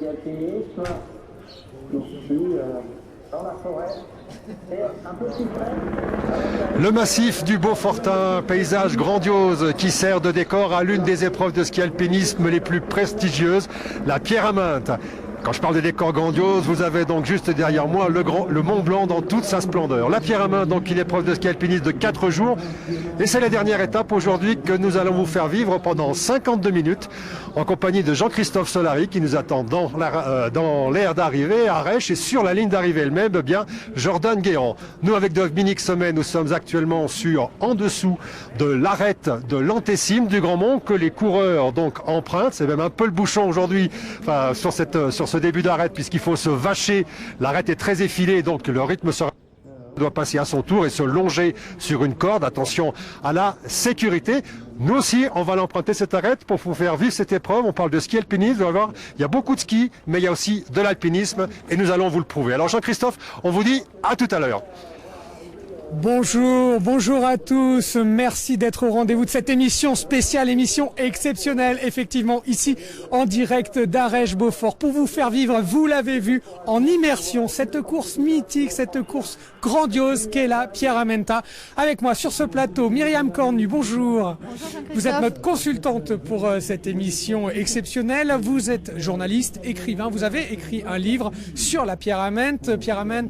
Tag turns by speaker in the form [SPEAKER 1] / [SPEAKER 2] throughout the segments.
[SPEAKER 1] ski alpinisme, poursuit dans la forêt. Et un peu plus près.
[SPEAKER 2] Le massif du Beaufortain, paysage grandiose qui sert de décor à l'une des épreuves de ski alpinisme les plus prestigieuses, la Pierre à Maintes. Quand je parle de décor grandiose, vous avez donc juste derrière moi le Mont Blanc dans toute sa splendeur. La Pierre à Maintes, donc une épreuve de ski alpinisme de 4 jours. Et c'est la dernière étape aujourd'hui que nous allons vous faire vivre pendant 52 minutes en compagnie de Jean-Christophe Solari qui nous attend dans l'aire d'arrivée à Arèche et sur la ligne d'arrivée elle-même, eh bien Jordan Guéant. Nous avec Dominique Sommet, nous sommes actuellement en dessous de l'arête de l'antécime du Grand Mont que les coureurs donc empruntent. C'est même un peu le bouchon aujourd'hui, enfin, sur ce début d'arête puisqu'il faut se vacher. L'arête est très effilée donc le rythme doit passer à son tour et se longer sur une corde. Attention à la sécurité. Nous aussi, on va l'emprunter cette arête pour vous faire vivre cette épreuve. On parle de ski alpinisme. Vous allez voir, il y a beaucoup de ski, mais il y a aussi de l'alpinisme et nous allons vous le prouver. Alors Jean-Christophe, on vous dit à tout à l'heure.
[SPEAKER 3] Bonjour à tous, merci d'être au rendez-vous de cette émission spéciale, émission exceptionnelle, effectivement ici en direct d'Arèche-Beaufort pour vous faire vivre, vous l'avez vu, en immersion, cette course mythique, cette course grandiose qu'est la Pierre à Maintes. Avec moi sur ce plateau, Myriam Cornu, bonjour. Vous êtes notre consultante pour cette émission exceptionnelle, vous êtes journaliste, écrivain, vous avez écrit un livre sur la Pierre à Maintes,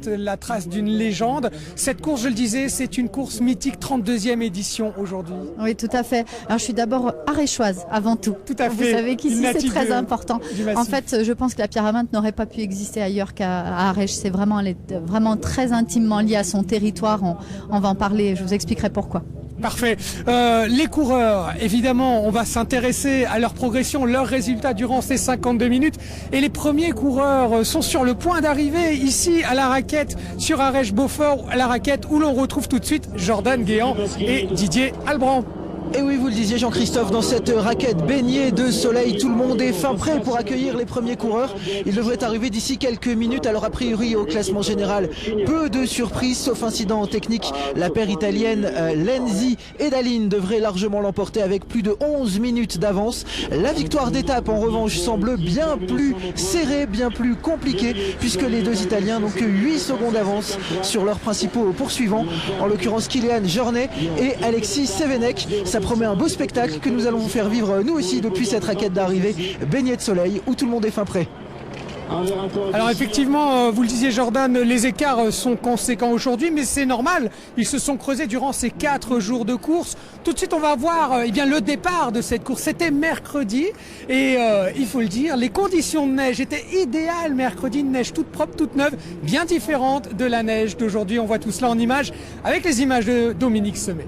[SPEAKER 3] la trace d'une légende. Cette course, je le disais, c'est une course mythique, 32e édition aujourd'hui.
[SPEAKER 4] Oui, tout à fait. Alors, je suis d'abord aréchoise avant tout.
[SPEAKER 3] Tout à fait.
[SPEAKER 4] Vous savez qu'ici, c'est très important. En fait, je pense que la Pierre à Maintes n'aurait pas pu exister ailleurs qu'à Arèche. C'est vraiment, elle est vraiment très intimement liée à son territoire. On va en parler, je vous expliquerai pourquoi.
[SPEAKER 3] Parfait. Les coureurs, évidemment, on va s'intéresser à leur progression, leurs résultats durant ces 52 minutes. Et les premiers coureurs sont sur le point d'arriver ici à la raquette, sur Arèche-Beaufort, à la raquette où l'on retrouve tout de suite Jordan Guéant et Didier Albrand.
[SPEAKER 5] Et oui, vous le disiez Jean-Christophe, dans cette raquette baignée de soleil, tout le monde est fin prêt pour accueillir les premiers coureurs. Ils devraient arriver d'ici quelques minutes. Alors a priori au classement général, peu de surprises, sauf incident technique. La paire italienne Lenzi et Daline devrait largement l'emporter avec plus de 11 minutes d'avance. La victoire d'étape en revanche semble bien plus serrée, bien plus compliquée, puisque les deux Italiens n'ont que 8 secondes d'avance sur leurs principaux poursuivants, en l'occurrence Kylian Jornet et Alexis Sevenek. Ça promet un beau spectacle que nous allons vous faire vivre nous aussi depuis cette raquette d'arrivée baignée de soleil où tout le monde est fin prêt.
[SPEAKER 3] Alors effectivement, vous le disiez Jordan, les écarts sont conséquents aujourd'hui, mais c'est normal. Ils se sont creusés durant ces 4 jours de course. Tout de suite, on va voir eh bien, le départ de cette course. C'était mercredi et il faut le dire, les conditions de neige étaient idéales mercredi. Une neige toute propre, toute neuve, bien différente de la neige d'aujourd'hui. On voit tout cela en images avec les images de Dominique Sommet.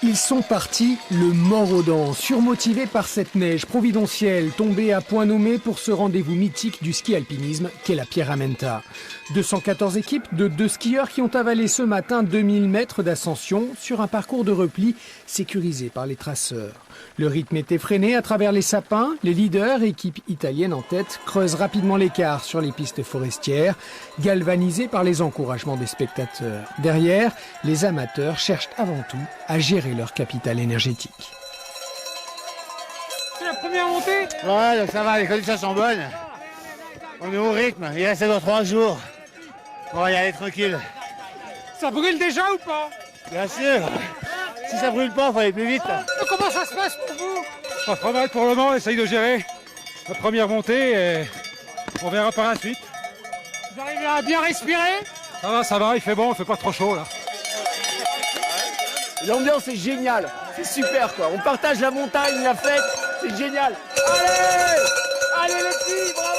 [SPEAKER 3] Ils sont partis le mort aux dents, surmotivés par cette neige providentielle tombée à point nommé pour ce rendez-vous mythique du ski alpinisme qu'est la Pierre à Maintes. 214 équipes de 2 skieurs qui ont avalé ce matin 2000 mètres d'ascension sur un parcours de repli sécurisé par les traceurs. Le rythme est effréné à travers les sapins. Les leaders, équipe italienne en tête, creusent rapidement l'écart sur les pistes forestières, galvanisés par les encouragements des spectateurs. Derrière, les amateurs cherchent avant tout à gérer leur capital énergétique. C'est la première montée ?
[SPEAKER 6] Ouais, donc ça va, les conditions sont bonnes. On est au rythme, il reste dans 3 jours. On va y aller tranquille.
[SPEAKER 3] Ça brûle déjà ou pas ?
[SPEAKER 6] Bien sûr. Si ça brûle pas, il faut aller plus vite.
[SPEAKER 3] Comment ça se passe pour vous ?
[SPEAKER 7] Pas trop mal pour le moment, on essaye de gérer la première montée et on verra par la suite.
[SPEAKER 3] Vous arrivez à bien respirer ?
[SPEAKER 7] Ça va, il fait bon, il fait pas trop chaud là.
[SPEAKER 8] L'ambiance est géniale, c'est super quoi. On partage la montagne, la fête, c'est génial. Allez les filles, bravo!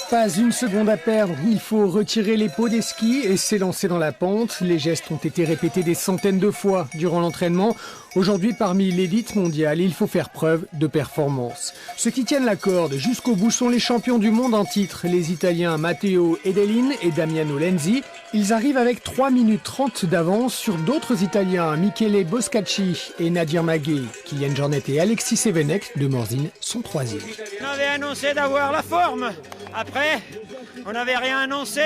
[SPEAKER 3] Pas une seconde à perdre, il faut retirer les pots des skis et s'élancer dans la pente. Les gestes ont été répétés des centaines de fois durant l'entraînement. Aujourd'hui, parmi l'élite mondiale, il faut faire preuve de performance. Ceux qui tiennent la corde jusqu'au bout sont les champions du monde en titre, les Italiens Matteo Edelin et Damiano Lenzi. Ils arrivent avec 3 minutes 30 d'avance sur d'autres Italiens, Michele Boscacci et Nadir Maguet. Kylian Jornet et Alexis Sevenek de Morzine sont 3e.
[SPEAKER 9] On avait annoncé d'avoir la forme. Après, on n'avait rien annoncé.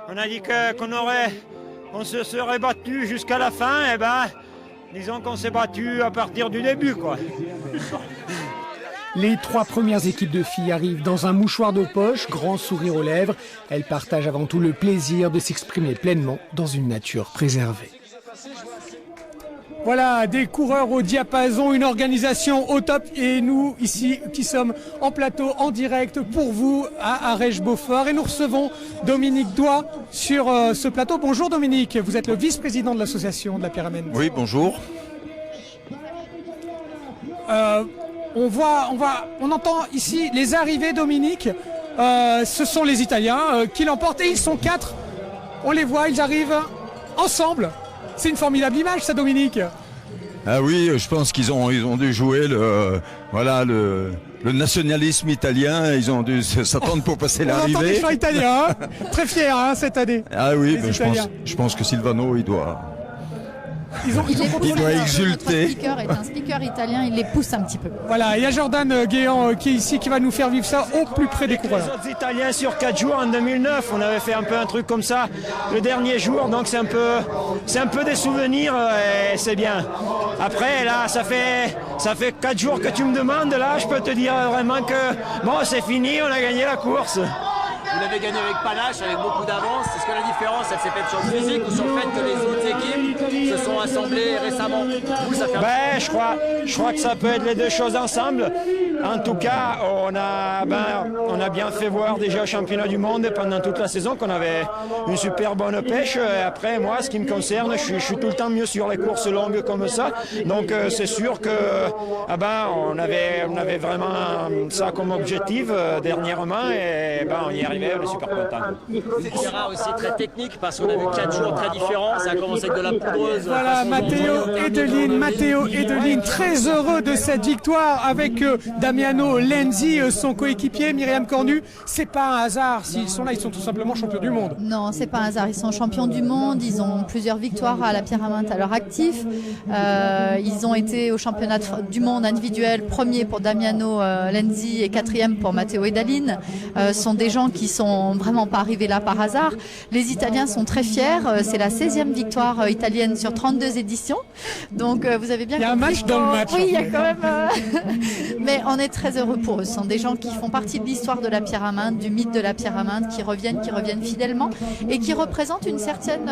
[SPEAKER 9] On a dit qu'on se serait battu jusqu'à la fin. Et ben, disons qu'on s'est battu à partir du début, quoi.
[SPEAKER 3] Les 3 premières équipes de filles arrivent dans un mouchoir de poche, grand sourire aux lèvres. Elles partagent avant tout le plaisir de s'exprimer pleinement dans une nature préservée. Voilà, des coureurs au diapason, une organisation au top et nous ici qui sommes en plateau en direct pour vous à Arèche-Beaufort et nous recevons Dominique Doigt sur ce plateau. Bonjour Dominique, vous êtes le vice-président de l'association de la Pyramide.
[SPEAKER 10] Oui, bonjour.
[SPEAKER 3] On entend ici les arrivées Dominique, ce sont les Italiens qui l'emportent et ils sont 4, on les voit, ils arrivent ensemble. C'est une formidable image, ça, Dominique.
[SPEAKER 10] Ah oui, je pense qu'ils ont dû jouer le nationalisme italien. Ils ont dû s'attendre pour passer l'arrivée.
[SPEAKER 3] On entend des chants italiens, hein. Très fiers cette année.
[SPEAKER 10] Ah oui, je pense que Silvano, il doit exulter.
[SPEAKER 4] Notre speaker est un speaker italien, il les pousse un petit peu.
[SPEAKER 3] Voilà, il y a Jordan Guéant qui est ici, qui va nous faire vivre ça au plus près des coureurs.
[SPEAKER 9] Les autres Italiens sur 4 jours en 2009, on avait fait un peu un truc comme ça le dernier jour, donc c'est un peu des souvenirs et c'est bien. Après là, ça fait 4 jours que tu me demandes, là je peux te dire vraiment que bon, c'est fini, on a gagné la course.
[SPEAKER 8] Vous l'avez gagné avec panache, avec beaucoup d'avance. Est-ce que la différence, elle s'est faite sur le physique ou sur le fait que les autres équipes se sont assemblées récemment?
[SPEAKER 9] Je crois que ça peut être les deux choses ensemble. En tout cas, on a bien fait voir déjà au championnat du monde pendant toute la saison qu'on avait une super bonne pêche. Et après, moi, ce qui me concerne, je suis tout le temps mieux sur les courses longues comme ça. Donc c'est sûr que on avait vraiment ça comme objectif dernièrement et on y est arrivé, on est super content.
[SPEAKER 8] C'est une terrain aussi très technique parce qu'on a vu 4 jours très différents. Ça a commencé avec de la poudreuse.
[SPEAKER 3] Voilà, Matteo Edeline, très heureux de cette victoire avec Damiano Lenzi, son coéquipier, Myriam Cornu. C'est pas un hasard s'ils sont là, ils sont tout simplement champions du monde.
[SPEAKER 4] Non, c'est pas un hasard, ils sont champions du monde, ils ont plusieurs victoires à la Pyramide à leur actif. Ils ont été au championnat du monde individuel, premier pour Damiano Lenzi et 4e pour Matteo Edeline. Ce sont des gens qui sont vraiment pas arrivés là par hasard. Les Italiens sont très fiers, c'est la 16e victoire italienne sur 32 éditions. Donc vous avez bien compris.
[SPEAKER 3] Il y a un match dans le match.
[SPEAKER 4] Oui, il y a quand même. Mais on est très heureux pour eux. Ce sont des gens qui font partie de l'histoire de la Pyramide, du mythe de la Pyramide, qui reviennent fidèlement et qui représentent une certaine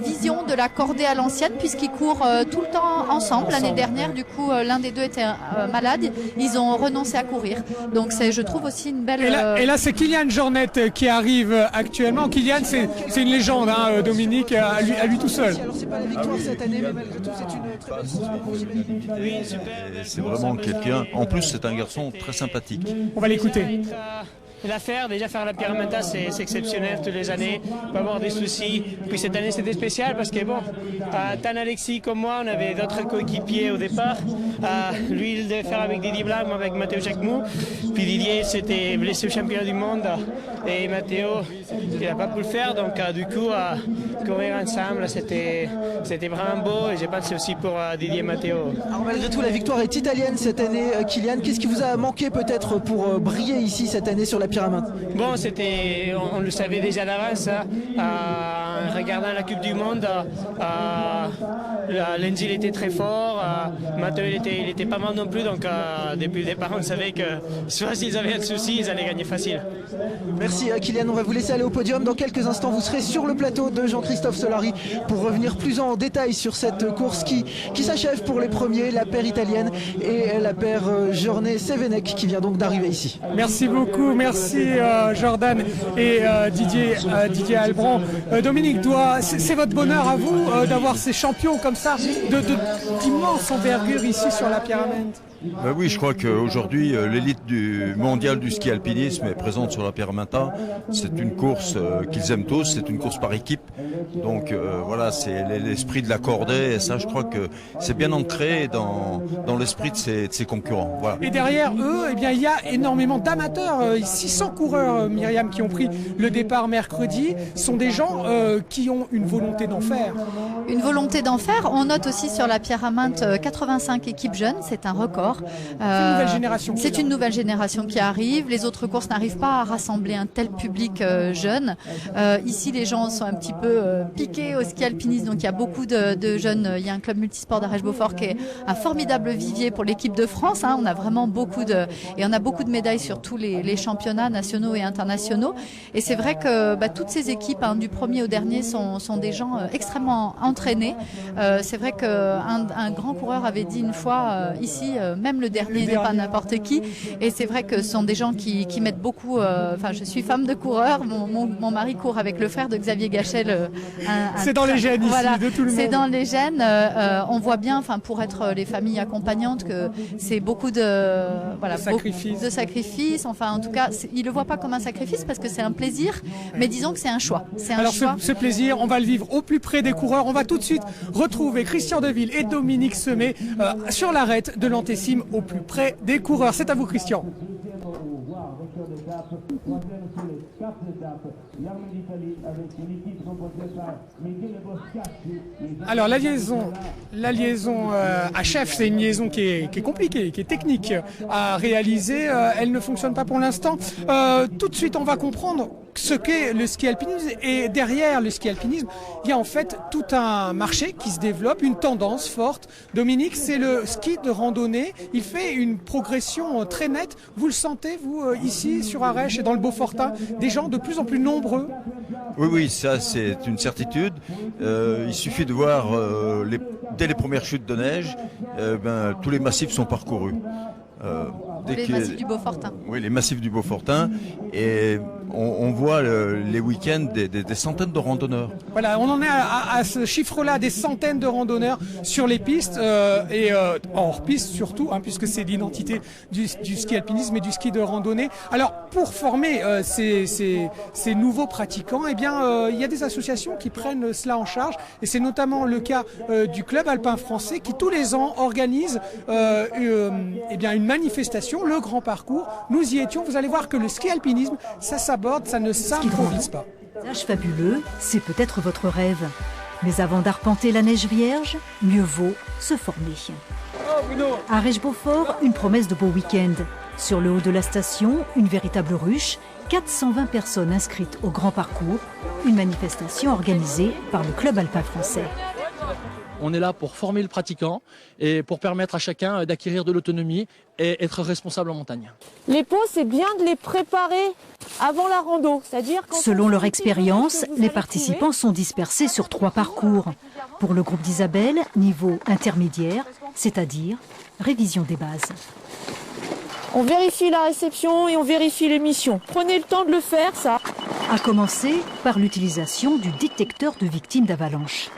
[SPEAKER 4] vision de la cordée à l'ancienne puisqu'ils courent tout le temps ensemble. L'année dernière, du coup, l'un des deux était malade. Ils ont renoncé à courir. Donc c'est, je trouve aussi une belle...
[SPEAKER 3] Et là c'est Kylian Jornet qui arrive actuellement. Kylian, c'est une légende, hein, Dominique, à lui tout seul.
[SPEAKER 5] Alors c'est pas la victoire cette année, mais malgré tout c'est une très belle course pour vous.
[SPEAKER 10] C'est vraiment quelqu'un. En plus, c'est un garçon très sympathique.
[SPEAKER 3] On va l'écouter.
[SPEAKER 11] L'affaire, déjà faire la Pyramide, c'est exceptionnel toutes les années, pas avoir des soucis. Puis cette année c'était spécial parce que bon, Tan Alexis comme moi, on avait d'autres coéquipiers au départ. Lui il devait faire avec Didier Blanc, moi avec Matteo Jacquemou. Puis Didier s'était blessé au championnat du monde et Matteo il n'a pas pu le faire. Donc du coup, courir ensemble c'était vraiment beau et j'ai pensé aussi pour Didier et Matteo.
[SPEAKER 5] Alors malgré tout la victoire est italienne cette année, Kylian. Qu'est-ce qui vous a manqué peut-être pour briller ici cette année sur la Pyramide?
[SPEAKER 11] Bon, on le savait déjà d'avance, en regardant la Coupe du Monde. Lenzi il était très fort, Matteo il était pas mal non plus, donc depuis le départ on savait que soit s'ils avaient un souci, ils allaient gagner facile.
[SPEAKER 5] Merci Kylian, on va vous laisser aller au podium. Dans quelques instants vous serez sur le plateau de Jean-Christophe Solari pour revenir plus en détail sur cette course qui s'achève pour les premiers, la paire italienne et la paire Jornet Sevenec qui vient donc d'arriver ici.
[SPEAKER 3] Merci beaucoup, merci Jordan et Didier Albran. Dominique Doigt, c'est votre bonheur à vous d'avoir ces champions comme ça, d'immense envergure ici sur la Pyramide.
[SPEAKER 10] Ben oui, je crois qu'aujourd'hui, l'élite mondiale du ski alpinisme est présente sur la Pyramenta. C'est une course qu'ils aiment tous, c'est une course par équipe. Donc voilà, c'est l'esprit de la cordée et ça, je crois que c'est bien ancré dans l'esprit de ses concurrents. Voilà.
[SPEAKER 3] Et derrière eux, eh bien, il y a énormément d'amateurs, 600 coureurs, Myriam, qui ont pris le départ mercredi. Ce sont des gens qui ont une volonté d'en faire.
[SPEAKER 4] Une volonté d'en faire. On note aussi sur la pierre à Mainte 85 équipes jeunes, c'est un record.
[SPEAKER 3] C'est une nouvelle génération.
[SPEAKER 4] C'est une nouvelle génération qui arrive. Les autres courses n'arrivent pas à rassembler un tel public jeune. Ici, les gens sont un petit peu piqués au ski alpinisme, donc il y a beaucoup de jeunes. Il y a un club multisport d'Arèche-Beaufort qui est un formidable vivier pour l'équipe de France. On a vraiment beaucoup de médailles sur tous les championnats nationaux et internationaux. Et c'est vrai que toutes ces équipes, du premier au dernier, sont des gens extrêmement entraînés. C'est vrai qu'un grand coureur avait dit une fois ici, même le dernier n'est pas n'importe qui. Et c'est vrai que ce sont des gens qui mettent beaucoup. Je suis femme de coureur. Mon mari court avec le frère de Xavier Gachel.
[SPEAKER 3] C'est dans les gènes ici, de tout le monde.
[SPEAKER 4] C'est dans les gènes. On voit bien, pour être les familles accompagnantes, que c'est beaucoup de sacrifices. En tout cas, ils le voient pas comme un sacrifice parce que c'est un plaisir, mais disons que c'est un choix.
[SPEAKER 3] Alors ce plaisir, on va le vivre au plus près des coureurs. On va tout de suite retrouver Christian Deville et Dominique Semet sur l'arête de l'Antessime au plus près des coureurs. C'est à vous, Christian. Alors la liaison à Chef, c'est une liaison qui est compliquée, qui est technique à réaliser. Elle ne fonctionne pas pour l'instant. Tout de suite, on va comprendre ce qu'est le ski alpinisme, et derrière le ski alpinisme, il y a en fait tout un marché qui se développe, une tendance forte. Dominique, c'est le ski de randonnée. Il fait une progression très nette. Vous le sentez, vous, ici sur Arèche et dans le Beaufortin, des gens de plus en plus nombreux?
[SPEAKER 10] Oui, ça c'est une certitude. Il suffit de voir dès les premières chutes de neige, tous les massifs sont parcourus.
[SPEAKER 4] Les massifs du Beaufortin.
[SPEAKER 10] Oui, les massifs du Beaufortin. Et on voit les week-ends des centaines de randonneurs.
[SPEAKER 3] Voilà, on en est à ce chiffre-là, des centaines de randonneurs sur les pistes et hors piste surtout, puisque c'est l'identité du ski alpinisme et du ski de randonnée. Alors, pour former ces nouveaux pratiquants, il y a des associations qui prennent cela en charge, et c'est notamment le cas du Club alpin français qui tous les ans organise une manifestation, le grand parcours. Nous y étions. Vous allez voir que le ski alpinisme, ça s'aborde, ça ne s'improvise pas.
[SPEAKER 12] Paysage fabuleux, c'est peut-être votre rêve. Mais avant d'arpenter la neige vierge, mieux vaut se former. Arèche-Beaufort, une promesse de beau week-end. Sur le haut de la station, une véritable ruche, 420 personnes inscrites au grand parcours, une manifestation organisée par le Club alpin français.
[SPEAKER 13] On est là pour former le pratiquant et pour permettre à chacun d'acquérir de l'autonomie et être responsable en montagne.
[SPEAKER 14] Les pots, c'est bien de les préparer avant la rando. C'est-à-dire
[SPEAKER 12] selon leur expérience, les participants sont dispersés sur 3 parcours. Pour le groupe d'Isabelle, niveau intermédiaire, c'est-à-dire révision des bases.
[SPEAKER 14] On vérifie la réception et on vérifie l'émission. Prenez le temps de le faire, ça.
[SPEAKER 12] À commencer par l'utilisation du détecteur de victimes d'avalanche.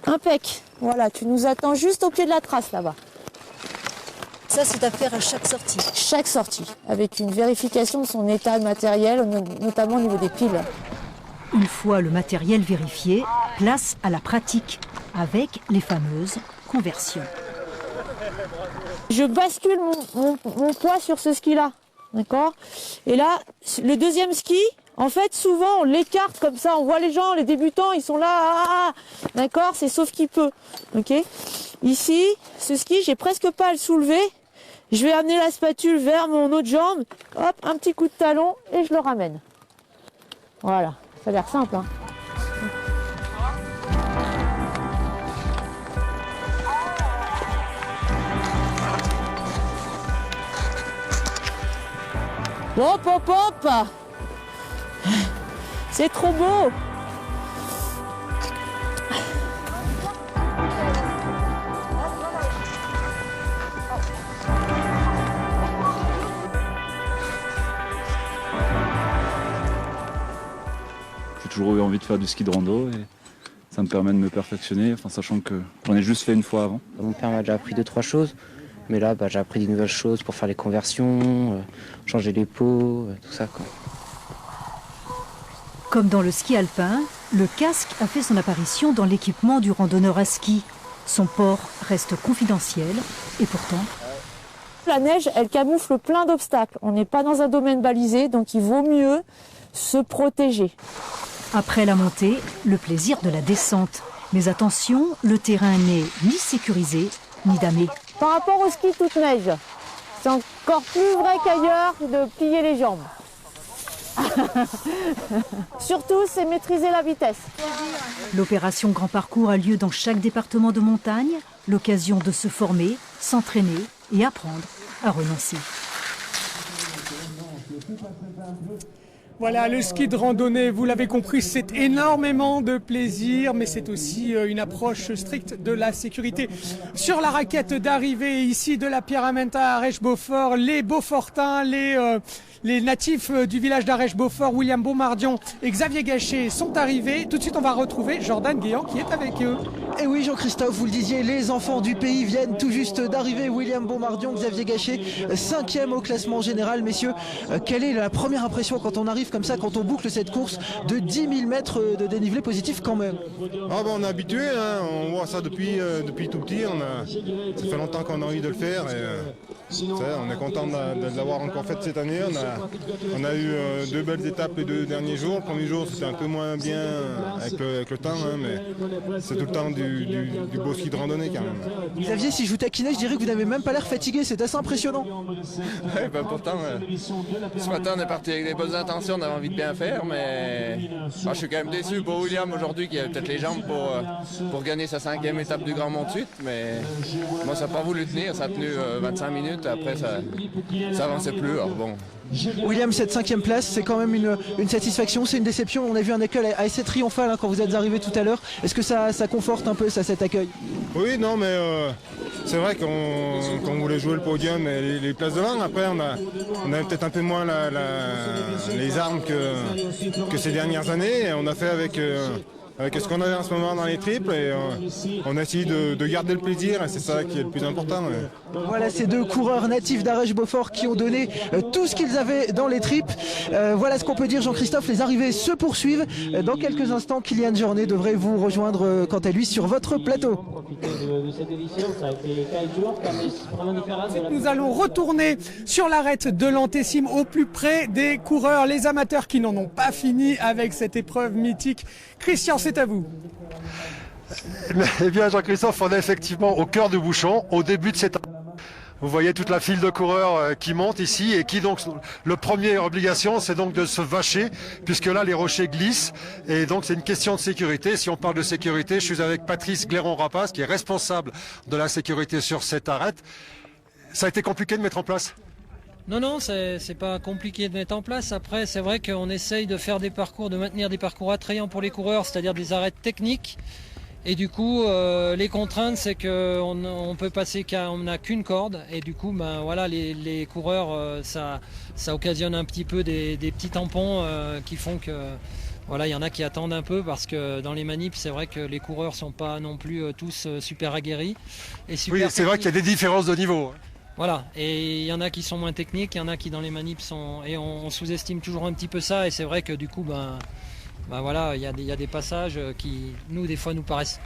[SPEAKER 14] Impec. Voilà, tu nous attends juste au pied de la trace là-bas.
[SPEAKER 12] Ça, c'est à faire à chaque sortie.
[SPEAKER 14] Chaque sortie, avec une vérification de son état matériel, notamment au niveau des piles.
[SPEAKER 12] Une fois le matériel vérifié, place à la pratique, avec les fameuses conversions.
[SPEAKER 14] Je bascule mon poids sur ce ski-là, d'accord? Et là, le deuxième ski, en fait, souvent, on l'écarte comme ça, on voit les gens, les débutants, ils sont là, d'accord? C'est sauf qui peut, ok? Ici, ce ski, j'ai presque pas à le soulever. Je vais amener la spatule vers mon autre jambe, hop, un petit coup de talon, et je le ramène. Voilà, ça a l'air simple, hein? Hop, hop, hop! C'est trop beau!
[SPEAKER 15] J'ai toujours eu envie de faire du ski de rando et ça me permet de me perfectionner, sachant que j'en ai juste fait une fois avant.
[SPEAKER 16] Mon père m'a déjà appris 2-3 choses, mais là j'ai appris des nouvelles choses pour faire les conversions, changer les pots, tout ça, quoi.
[SPEAKER 12] Comme dans le ski alpin, le casque a fait son apparition dans l'équipement du randonneur à ski. Son port reste confidentiel et pourtant...
[SPEAKER 14] La neige, elle camoufle plein d'obstacles. On n'est pas dans un domaine balisé, donc il vaut mieux se protéger.
[SPEAKER 12] Après la montée, le plaisir de la descente. Mais attention, le terrain n'est ni sécurisé, ni damé.
[SPEAKER 14] Par rapport au ski toute neige, c'est encore plus vrai qu'ailleurs de plier les jambes. Surtout, c'est maîtriser la vitesse.
[SPEAKER 12] L'opération Grand Parcours a lieu dans chaque département de montagne, l'occasion de se former, s'entraîner et apprendre à renoncer.
[SPEAKER 3] Voilà, le ski de randonnée, vous l'avez compris, c'est énormément de plaisir, mais c'est aussi une approche stricte de la sécurité. Sur la raquette d'arrivée ici de la Pierramenta à Arèche-Beaufort, les Beaufortins, les natifs du village d'Arèche-Beaufort, William Beaumardion et Xavier Gachet sont arrivés. Tout de suite, on va retrouver Jordan Guéant qui est avec eux.
[SPEAKER 5] Et oui, Jean-Christophe, vous le disiez, les enfants du pays viennent tout juste d'arriver. William Beaumardion, Xavier Gachet, 5e au classement général. Messieurs, quelle est la première impression quand on arrive comme ça, quand on boucle cette course de 10 000 mètres de dénivelé positif quand même?
[SPEAKER 17] On est habitué, hein, on voit ça depuis tout petit. Ça fait longtemps qu'on a envie de le faire. On est content de l'avoir encore fait cette année. On a eu 2 belles étapes les 2 derniers jours. Le premier jour, c'était un peu moins bien avec le temps, hein, mais c'est tout le temps du beau ski de randonnée quand même.
[SPEAKER 5] Xavier, si je vous taquinais, je dirais que vous n'avez même pas l'air fatigué. C'est assez impressionnant.
[SPEAKER 8] Pourtant, ce matin, on est parti avec des bonnes intentions. On avait envie de bien faire, mais je suis quand même déçu pour William aujourd'hui qui a peut-être les jambes pour gagner sa 5e étape du Grand Mont de Suite, mais moi, ça n'a pas voulu tenir. Ça a tenu 25 minutes. Après, ça avançait plus. Alors bon.
[SPEAKER 5] William, cette 5e place, c'est quand même une satisfaction, c'est une déception. On a vu un accueil assez triomphal quand vous êtes arrivé tout à l'heure. Est-ce que ça conforte un peu cet accueil?
[SPEAKER 17] Oui, non, mais c'est vrai qu'on voulait jouer le podium et les places devant. Après, on a peut-être un peu moins les armes que ces dernières années. Et on a fait avec ce qu'on avait en ce moment dans les triples et on a essayé de garder le plaisir et c'est ça qui est le plus important.
[SPEAKER 5] Voilà ces 2 coureurs natifs d'Arèche-Beaufort qui ont donné tout ce qu'ils avaient dans les tripes. Voilà ce qu'on peut dire, Jean-Christophe, les arrivées se poursuivent. Dans quelques instants, Kylian Jornet devrait vous rejoindre quant à lui sur votre plateau.
[SPEAKER 3] Nous allons retourner sur l'arête de l'Antessime au plus près des coureurs, les amateurs qui n'en ont pas fini avec cette épreuve mythique. Christian, c'est à vous.
[SPEAKER 2] Eh bien, Jean-Christophe, on est effectivement au cœur du bouchon, au début de cette... Vous voyez toute la file de coureurs qui monte ici et qui donc, le première obligation, c'est donc de se vacher puisque là les rochers glissent et donc c'est une question de sécurité. Si on parle de sécurité, je suis avec Patrice Glairon-Rapace qui est responsable de la sécurité sur cette arête. Ça a été compliqué de mettre en place?
[SPEAKER 18] Non, c'est pas compliqué de mettre en place. Après, c'est vrai qu'on essaye de faire des parcours, de maintenir des parcours attrayants pour les coureurs, c'est-à-dire des arêtes techniques. Et du coup, les contraintes, c'est qu'on peut passer on n'a qu'une corde. Et du coup, voilà, les coureurs, ça occasionne un petit peu des petits tampons qui font que... Voilà, il y en a qui attendent un peu parce que dans les manips, c'est vrai que les coureurs sont pas non plus tous super aguerris. Et super
[SPEAKER 2] oui, c'est vrai qu'il y a des différences de niveau.
[SPEAKER 18] Voilà, et il y en a qui sont moins techniques, il y en a qui dans les manips sont... Et on sous-estime toujours un petit peu ça, et c'est vrai que du coup, voilà, il y a des passages qui, nous, des fois, nous paraissent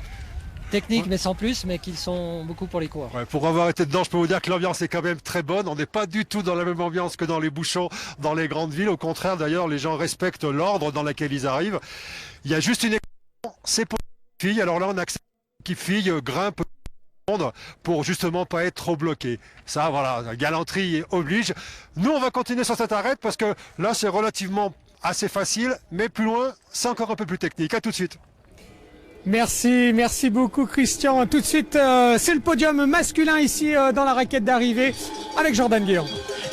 [SPEAKER 18] techniques, mais sans plus, mais qui sont beaucoup pour les coureurs.
[SPEAKER 2] Ouais, pour avoir été dedans, je peux vous dire que l'ambiance est quand même très bonne. On n'est pas du tout dans la même ambiance que dans les bouchons, dans les grandes villes. Au contraire, d'ailleurs, les gens respectent l'ordre dans lequel ils arrivent. Il y a juste une équation, c'est pour les filles. Alors là, on accepte que les filles grimpent pour justement pas être trop bloqué. Ça, voilà, la galanterie oblige. Nous, on va continuer sur cette arête parce que là, c'est relativement assez facile, mais plus loin, c'est encore un peu plus technique. À tout de suite.
[SPEAKER 3] Merci beaucoup Christian. Tout de suite, c'est le podium masculin ici dans la raquette d'arrivée avec Jordan Guéant.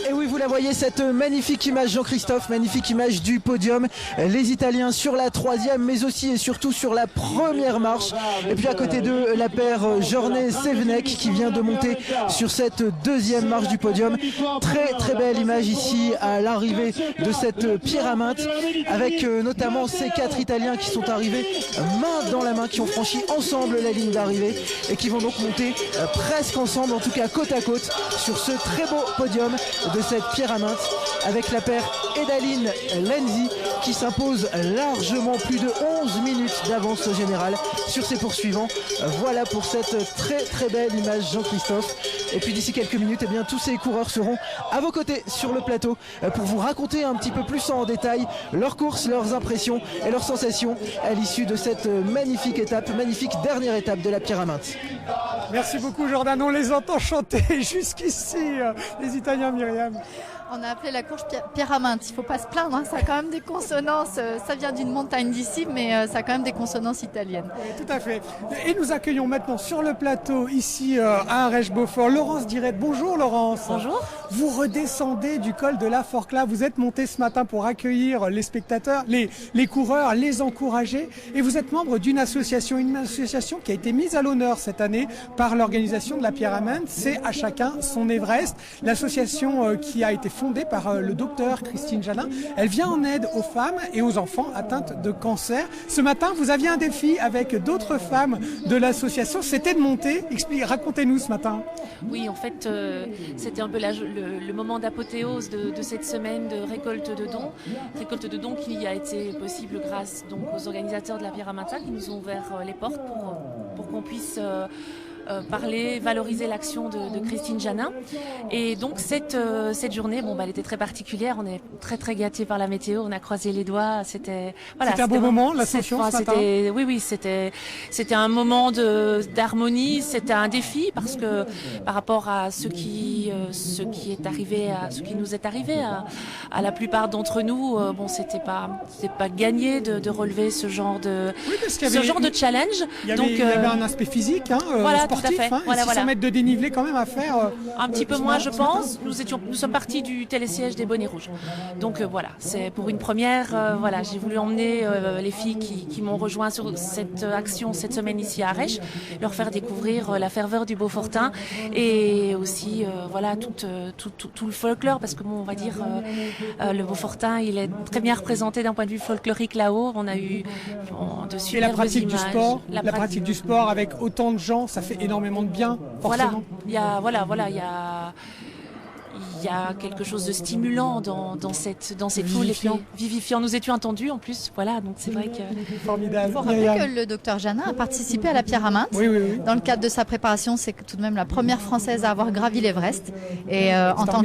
[SPEAKER 5] Et oui, vous la voyez, cette magnifique image, Jean-Christophe, magnifique image du podium. Les Italiens sur la 3e, mais aussi et surtout sur la première marche. Et puis à côté d'eux, la paire Jornet-Sevenek qui vient de monter sur cette 2e marche du podium. Très très belle image ici à l'arrivée de cette Pierraminte, avec notamment ces 4 Italiens qui sont arrivés main dans la main, qui ont franchi ensemble la ligne d'arrivée et qui vont donc monter presque ensemble, en tout cas côte à côte, sur ce très beau podium de cette Pierraminte, avec la paire Edaline Lenzi qui s'impose largement, plus de 11 minutes d'avance au général sur ses poursuivants. Voilà pour cette très très belle image, Jean-Christophe. Et puis d'ici quelques minutes, eh bien, tous ces coureurs seront à vos côtés sur le plateau pour vous raconter un petit peu plus en détail leurs courses, leurs impressions et leurs sensations à l'issue de cette magnifique dernière étape de la Pierre-à-Mainte.
[SPEAKER 3] Merci beaucoup Jordan, on les entend chanter jusqu'ici, les Italiens, Myriam.
[SPEAKER 4] On a appelé la course Pierre-à-Mainte, il ne faut pas se plaindre, hein. Ça a quand même des consonances, ça vient d'une montagne d'ici, mais ça a quand même des consonances italiennes.
[SPEAKER 3] Tout à fait. Et nous accueillons maintenant sur le plateau, ici à Arèche-Beaufort, Laurence Dirette. Bonjour Laurence.
[SPEAKER 19] Bonjour.
[SPEAKER 3] Vous redescendez du col de la Forclaz, vous êtes montée ce matin pour accueillir les spectateurs, les coureurs, les encourager, et vous êtes membre d'une association qui a été mise à l'honneur cette année par l'organisation de la Pierre-à-Mainte, c'est À chacun son Everest, l'association qui a été fondée par le docteur Christine Janin. Elle vient en aide aux femmes et aux enfants atteintes de cancer. Ce matin, vous aviez un défi avec d'autres femmes de l'association, c'était de monter. Racontez-nous ce matin.
[SPEAKER 19] Oui, en fait, c'était un peu le moment d'apothéose de cette semaine de récolte de dons qui a été possible grâce donc, aux organisateurs de la Pierre-à-Mainte qui nous ont ouvert les portes pour qu'on puisse parler, valoriser l'action de Christine Janin. Et donc cette journée, elle était très particulière. On est très très gâtés par la météo. On a croisé les doigts. C'était
[SPEAKER 3] un beau moment, l'ascension ce matin.
[SPEAKER 19] Oui, c'était un moment d'harmonie. C'était un défi parce que par rapport à ce qui nous est arrivé à la plupart d'entre nous, c'était pas gagné de relever ce genre de challenge.
[SPEAKER 3] Il y avait un aspect physique, sportif,
[SPEAKER 19] tout à fait.
[SPEAKER 3] 600 mètres de dénivelé quand même à faire.
[SPEAKER 19] Un petit peu moins, je pense. Nous sommes partis du télésiège des Bonnets Rouges. Donc c'est pour une première. J'ai voulu emmener les filles qui m'ont rejoint sur cette action cette semaine ici à Arèche, leur faire découvrir la ferveur du Beaufortain et aussi tout le folklore parce que on va dire le Beaufortain il est très bien représenté d'un point de vue folklorique là-haut. On a eu de superbes images.
[SPEAKER 3] La pratique du sport avec autant de gens, ça fait énormément de bien, forcément.
[SPEAKER 19] Il y a quelque chose de stimulant dans cette foule. Vivifiant. Nous étions entendus en plus. Donc c'est vrai que...
[SPEAKER 3] Formidable.
[SPEAKER 4] Il faut rappeler que le docteur Janin a participé à la Pierre-à-Mainte.
[SPEAKER 3] Oui.
[SPEAKER 4] Dans le cadre de sa préparation, c'est tout de même la première Française à avoir gravi l'Everest. Et en tant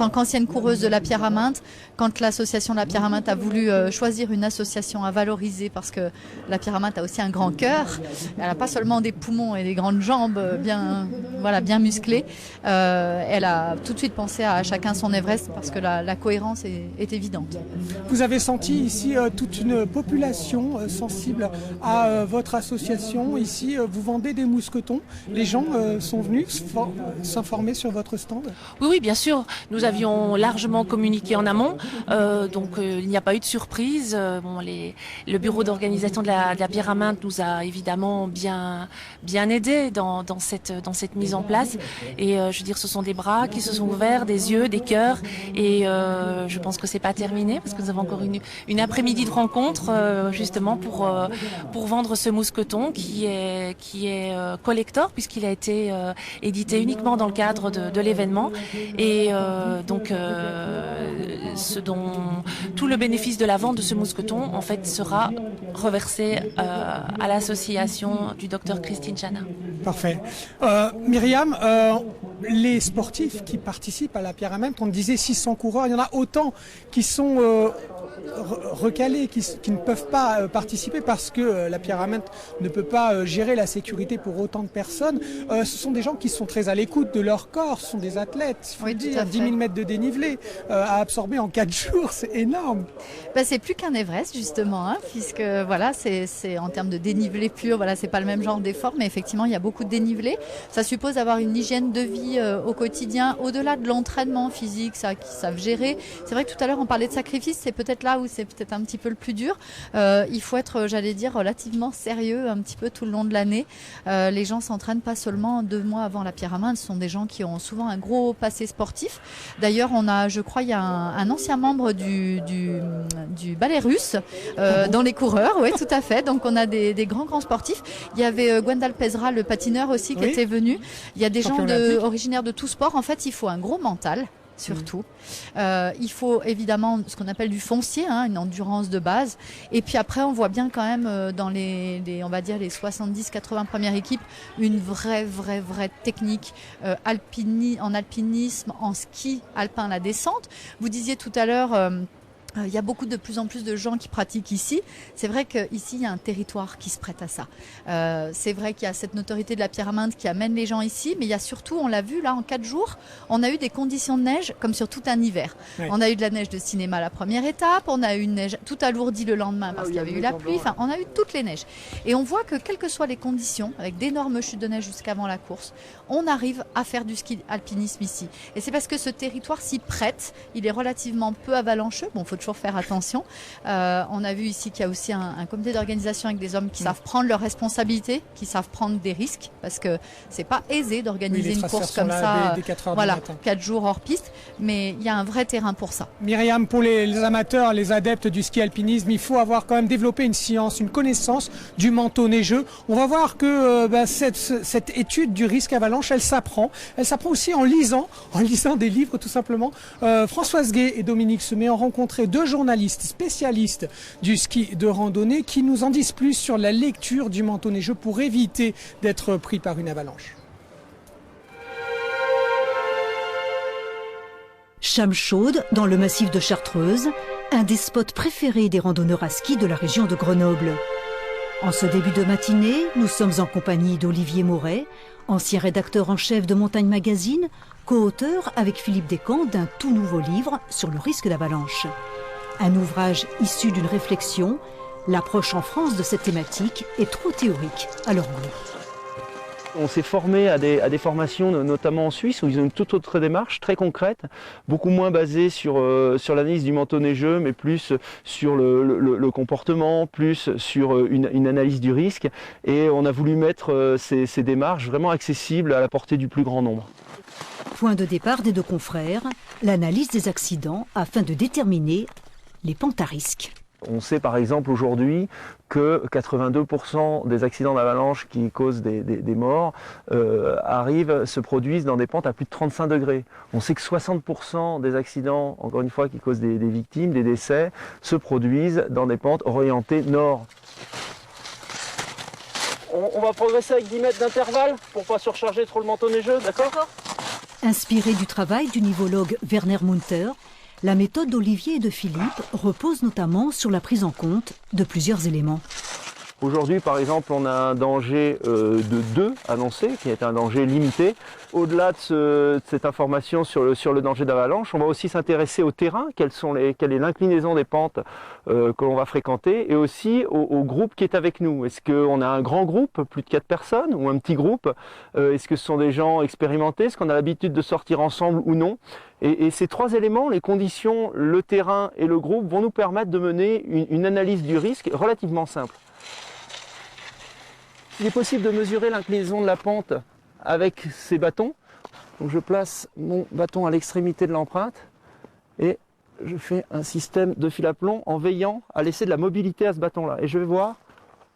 [SPEAKER 4] qu'ancienne coureuse de la Pierre-à-Mainte, quand l'association de la Pierre-à-Mainte a voulu choisir une association à valoriser, parce que la Pierre-à-Mainte a aussi un grand cœur, elle n'a pas seulement des poumons et des grandes jambes bien musclées, elle a tout de suite pensé à chacun son Everest parce que la cohérence est évidente.
[SPEAKER 3] Vous avez senti ici toute une population sensible à votre association. Ici, vous vendez des mousquetons. Les gens sont venus s'informer sur votre stand.
[SPEAKER 19] Oui, bien sûr. Nous avions largement communiqué en amont. Donc, il n'y a pas eu de surprise. Le bureau d'organisation de la Pierre-à-Mainte nous a évidemment bien aidés dans cette mise en place. Et je veux dire, ce sont des bras qui se sont ouverts, des yeux, des cœurs. Et je pense que c'est pas terminé parce que nous avons encore une après-midi de rencontre justement pour vendre ce mousqueton qui est collector puisqu'il a été édité uniquement dans le cadre de l'événement. Et donc tout le bénéfice de la vente de ce mousqueton en fait sera reversé à l'association du docteur Christine Janin.
[SPEAKER 3] Parfait. Myriam, les sportifs qui participent à la Pierre-à-Mainte, on disait 600 coureurs, il y en a autant qui sont recalés, qui ne peuvent pas participer parce que la Pierre-à-Mainte ne peut pas gérer la sécurité pour autant de personnes. Ce sont des gens qui sont très à l'écoute de leur corps, ce sont des athlètes, il faut dire, 10 000 mètres de dénivelé à absorber en 4 jours, c'est énorme.
[SPEAKER 4] C'est plus qu'un Everest justement, puisque c'est en termes de dénivelé pur, c'est pas le même genre d'effort, mais effectivement il y a beaucoup de dénivelé. Ça suppose d'avoir une hygiène de vie au quotidien, au-delà de l'entraînement physique, ça qu'ils savent gérer. C'est vrai que tout à l'heure on parlait de sacrifice, c'est peut-être là où c'est peut-être un petit peu le plus dur. Il faut être, relativement sérieux un petit peu tout le long de l'année. Les gens s'entraînent pas seulement 2 mois avant la Pierre-à-Mainte, ce sont des gens qui ont souvent un gros passé sportif. D'ailleurs, il y a un ancien membre du ballet russe dans les coureurs, oui, tout à fait. Donc on a des grands sportifs. Il y avait Gwendal Pesra, le patineur aussi, qui était venu. Il y a des gens originaires de tout sport. En fait, il faut un gros mental. surtout. Il faut évidemment ce qu'on appelle du foncier, hein, une endurance de base. Et puis après, on voit bien quand même dans on va dire les 70-80 premières équipes, une vraie technique en alpinisme, en ski alpin, la descente. Vous disiez tout à l'heure... il y a de plus en plus de gens qui pratiquent ici. C'est vrai qu'ici, il y a un territoire qui se prête à ça. C'est vrai qu'il y a cette notoriété de la Pierre-Aminte qui amène les gens ici, mais il y a surtout, on l'a vu là, en 4 jours, on a eu des conditions de neige comme sur tout un hiver. Oui. On a eu de la neige de cinéma la première étape, on a eu une neige tout alourdie le lendemain parce qu'il y avait eu la pluie, enfin, on a eu toutes les neiges. Et on voit que quelles que soient les conditions, avec d'énormes chutes de neige jusqu'avant la course, on arrive à faire du ski alpinisme ici. Et c'est parce que ce territoire s'y prête, il est relativement peu avalancheux. Bon, faut toujours faire attention. On a vu ici qu'il y a aussi un comité d'organisation avec des hommes qui savent prendre leurs responsabilités, qui savent prendre des risques, parce que c'est pas aisé d'organiser une course comme ça, dès 4 heures du matin. 4 jours hors piste, mais il y a un vrai terrain pour ça.
[SPEAKER 3] Myriam, pour les amateurs, les adeptes du ski alpinisme, il faut avoir quand même développé une science, une connaissance du manteau neigeux. On va voir que cette étude du risque avalanche, elle s'apprend aussi en lisant des livres tout simplement. Françoise Gay et Dominique Semet ont rencontré 2 journalistes spécialistes du ski de randonnée qui nous en disent plus sur la lecture du manteau neigeux pour éviter d'être pris par une avalanche.
[SPEAKER 12] Chamechaude, dans le massif de Chartreuse, un des spots préférés des randonneurs à ski de la région de Grenoble. En ce début de matinée, nous sommes en compagnie d'Olivier Moret, ancien rédacteur en chef de Montagne Magazine, co-auteur avec Philippe Descamps d'un tout nouveau livre sur le risque d'avalanche. Un ouvrage issu d'une réflexion, l'approche en France de cette thématique est trop théorique à leur goût.
[SPEAKER 20] On s'est formé à des formations, notamment en Suisse, où ils ont une toute autre démarche, très concrète, beaucoup moins basée sur l'analyse du manteau neigeux, mais plus sur le comportement, plus sur une analyse du risque. Et on a voulu mettre ces démarches vraiment accessibles à la portée du plus grand nombre.
[SPEAKER 12] Point de départ des 2 confrères, l'analyse des accidents afin de déterminer les pentes à risque.
[SPEAKER 20] On sait par exemple aujourd'hui que 82% des accidents d'avalanche qui causent des morts se produisent dans des pentes à plus de 35 degrés. On sait que 60% des accidents, encore une fois, qui causent des victimes, des décès, se produisent dans des pentes orientées nord. On va progresser avec 10 mètres d'intervalle pour ne pas surcharger trop le manteau neigeux, d'accord ?
[SPEAKER 12] Inspiré du travail du nivologue Werner Munter, la méthode d'Olivier et de Philippe repose notamment sur la prise en compte de plusieurs éléments.
[SPEAKER 20] Aujourd'hui, par exemple, on a un danger de 2 annoncé, qui est un danger limité. Au-delà de cette information sur le danger d'avalanche, on va aussi s'intéresser au terrain, quelle est l'inclinaison des pentes que l'on va fréquenter, et aussi au groupe qui est avec nous. Est-ce qu'on a un grand groupe, plus de 4 personnes, ou un petit groupe? Est-ce que ce sont des gens expérimentés? Est-ce qu'on a l'habitude de sortir ensemble ou non? Et ces 3 éléments, les conditions, le terrain et le groupe, vont nous permettre de mener une analyse du risque relativement simple. Il est possible de mesurer l'inclinaison de la pente avec ces bâtons. Donc je place mon bâton à l'extrémité de l'empreinte et je fais un système de fil à plomb en veillant à laisser de la mobilité à ce bâton-là. Et je vais voir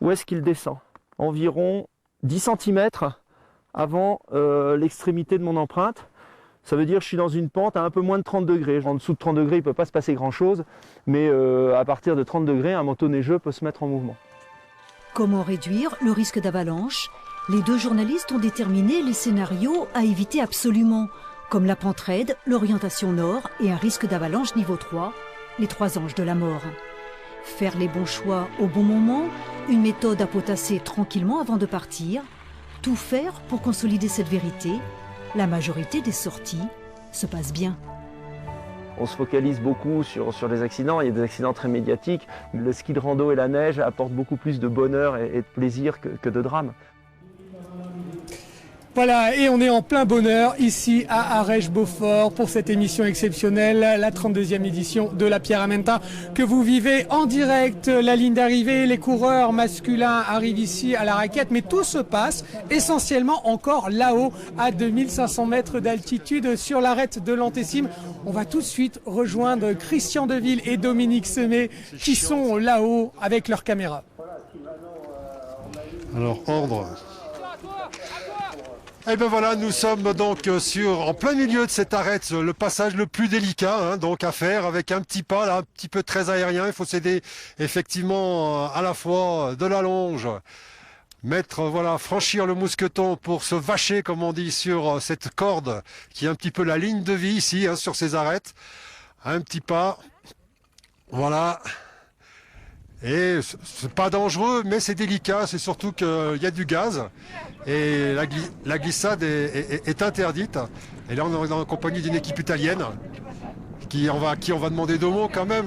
[SPEAKER 20] où est-ce qu'il descend. Environ 10 cm avant l'extrémité de mon empreinte. Ça veut dire que je suis dans une pente à un peu moins de 30 degrés. En dessous de 30 degrés, il ne peut pas se passer grand-chose, mais à partir de 30 degrés, un manteau neigeux peut se mettre en mouvement.
[SPEAKER 12] Comment réduire le risque d'avalanche? Les 2 journalistes ont déterminé les scénarios à éviter absolument, comme la pente raide, l'orientation nord et un risque d'avalanche niveau 3, les 3 anges de la mort. Faire les bons choix au bon moment, une méthode à potasser tranquillement avant de partir, tout faire pour consolider cette vérité. La majorité des sorties se passent bien.
[SPEAKER 20] On se focalise beaucoup sur les accidents, il y a des accidents très médiatiques. Le ski de rando et la neige apportent beaucoup plus de bonheur et de plaisir que de drame.
[SPEAKER 3] Voilà, et on est en plein bonheur ici à Arèche-Beaufort pour cette émission exceptionnelle, la 32e édition de la Pierre-Aminte que vous vivez en direct. La ligne d'arrivée, les coureurs masculins arrivent ici à la raquette, mais tout se passe essentiellement encore là-haut à 2500 mètres d'altitude sur l'arête de l'Antessime. On va tout de suite rejoindre Christian Deville et Dominique Semet qui sont là-haut avec leurs caméras.
[SPEAKER 17] Alors, ordre.
[SPEAKER 2] Et bien voilà, nous sommes donc en plein milieu de cette arête, le passage le plus délicat donc à faire avec un petit pas là, un petit peu très aérien. Il faut s'aider effectivement à la fois de la longe, franchir le mousqueton pour se vacher comme on dit sur cette corde qui est un petit peu la ligne de vie ici sur ces arêtes. Un petit pas, voilà. Et c'est pas dangereux, mais c'est délicat, c'est surtout qu'il y a du gaz et la glissade est interdite. Et là, on est en compagnie d'une équipe italienne qui on va demander 2 mots quand même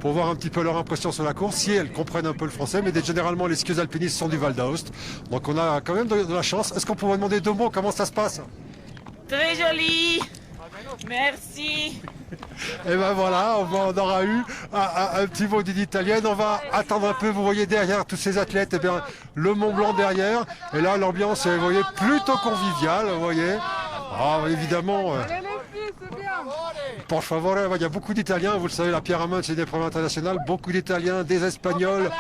[SPEAKER 2] pour voir un petit peu leur impression sur la course, si elles comprennent un peu le français. Mais généralement, les skieuses alpinistes sont du Val d'Aoste, donc on a quand même de la chance. Est-ce qu'on pourrait demander 2 mots, comment ça se passe?
[SPEAKER 21] Très joli. Merci.
[SPEAKER 2] Et ben voilà, on aura eu un petit mot d'une italienne. On va attendre un peu. Vous voyez derrière tous ces athlètes, le Mont Blanc derrière. Et là, l'ambiance est, vous voyez, plutôt conviviale. Vous voyez. Évidemment. Por favore, il y a beaucoup d'Italiens. Vous le savez, la Pierre-Amand, c'est des épreuves internationales. Beaucoup d'Italiens, des Espagnols,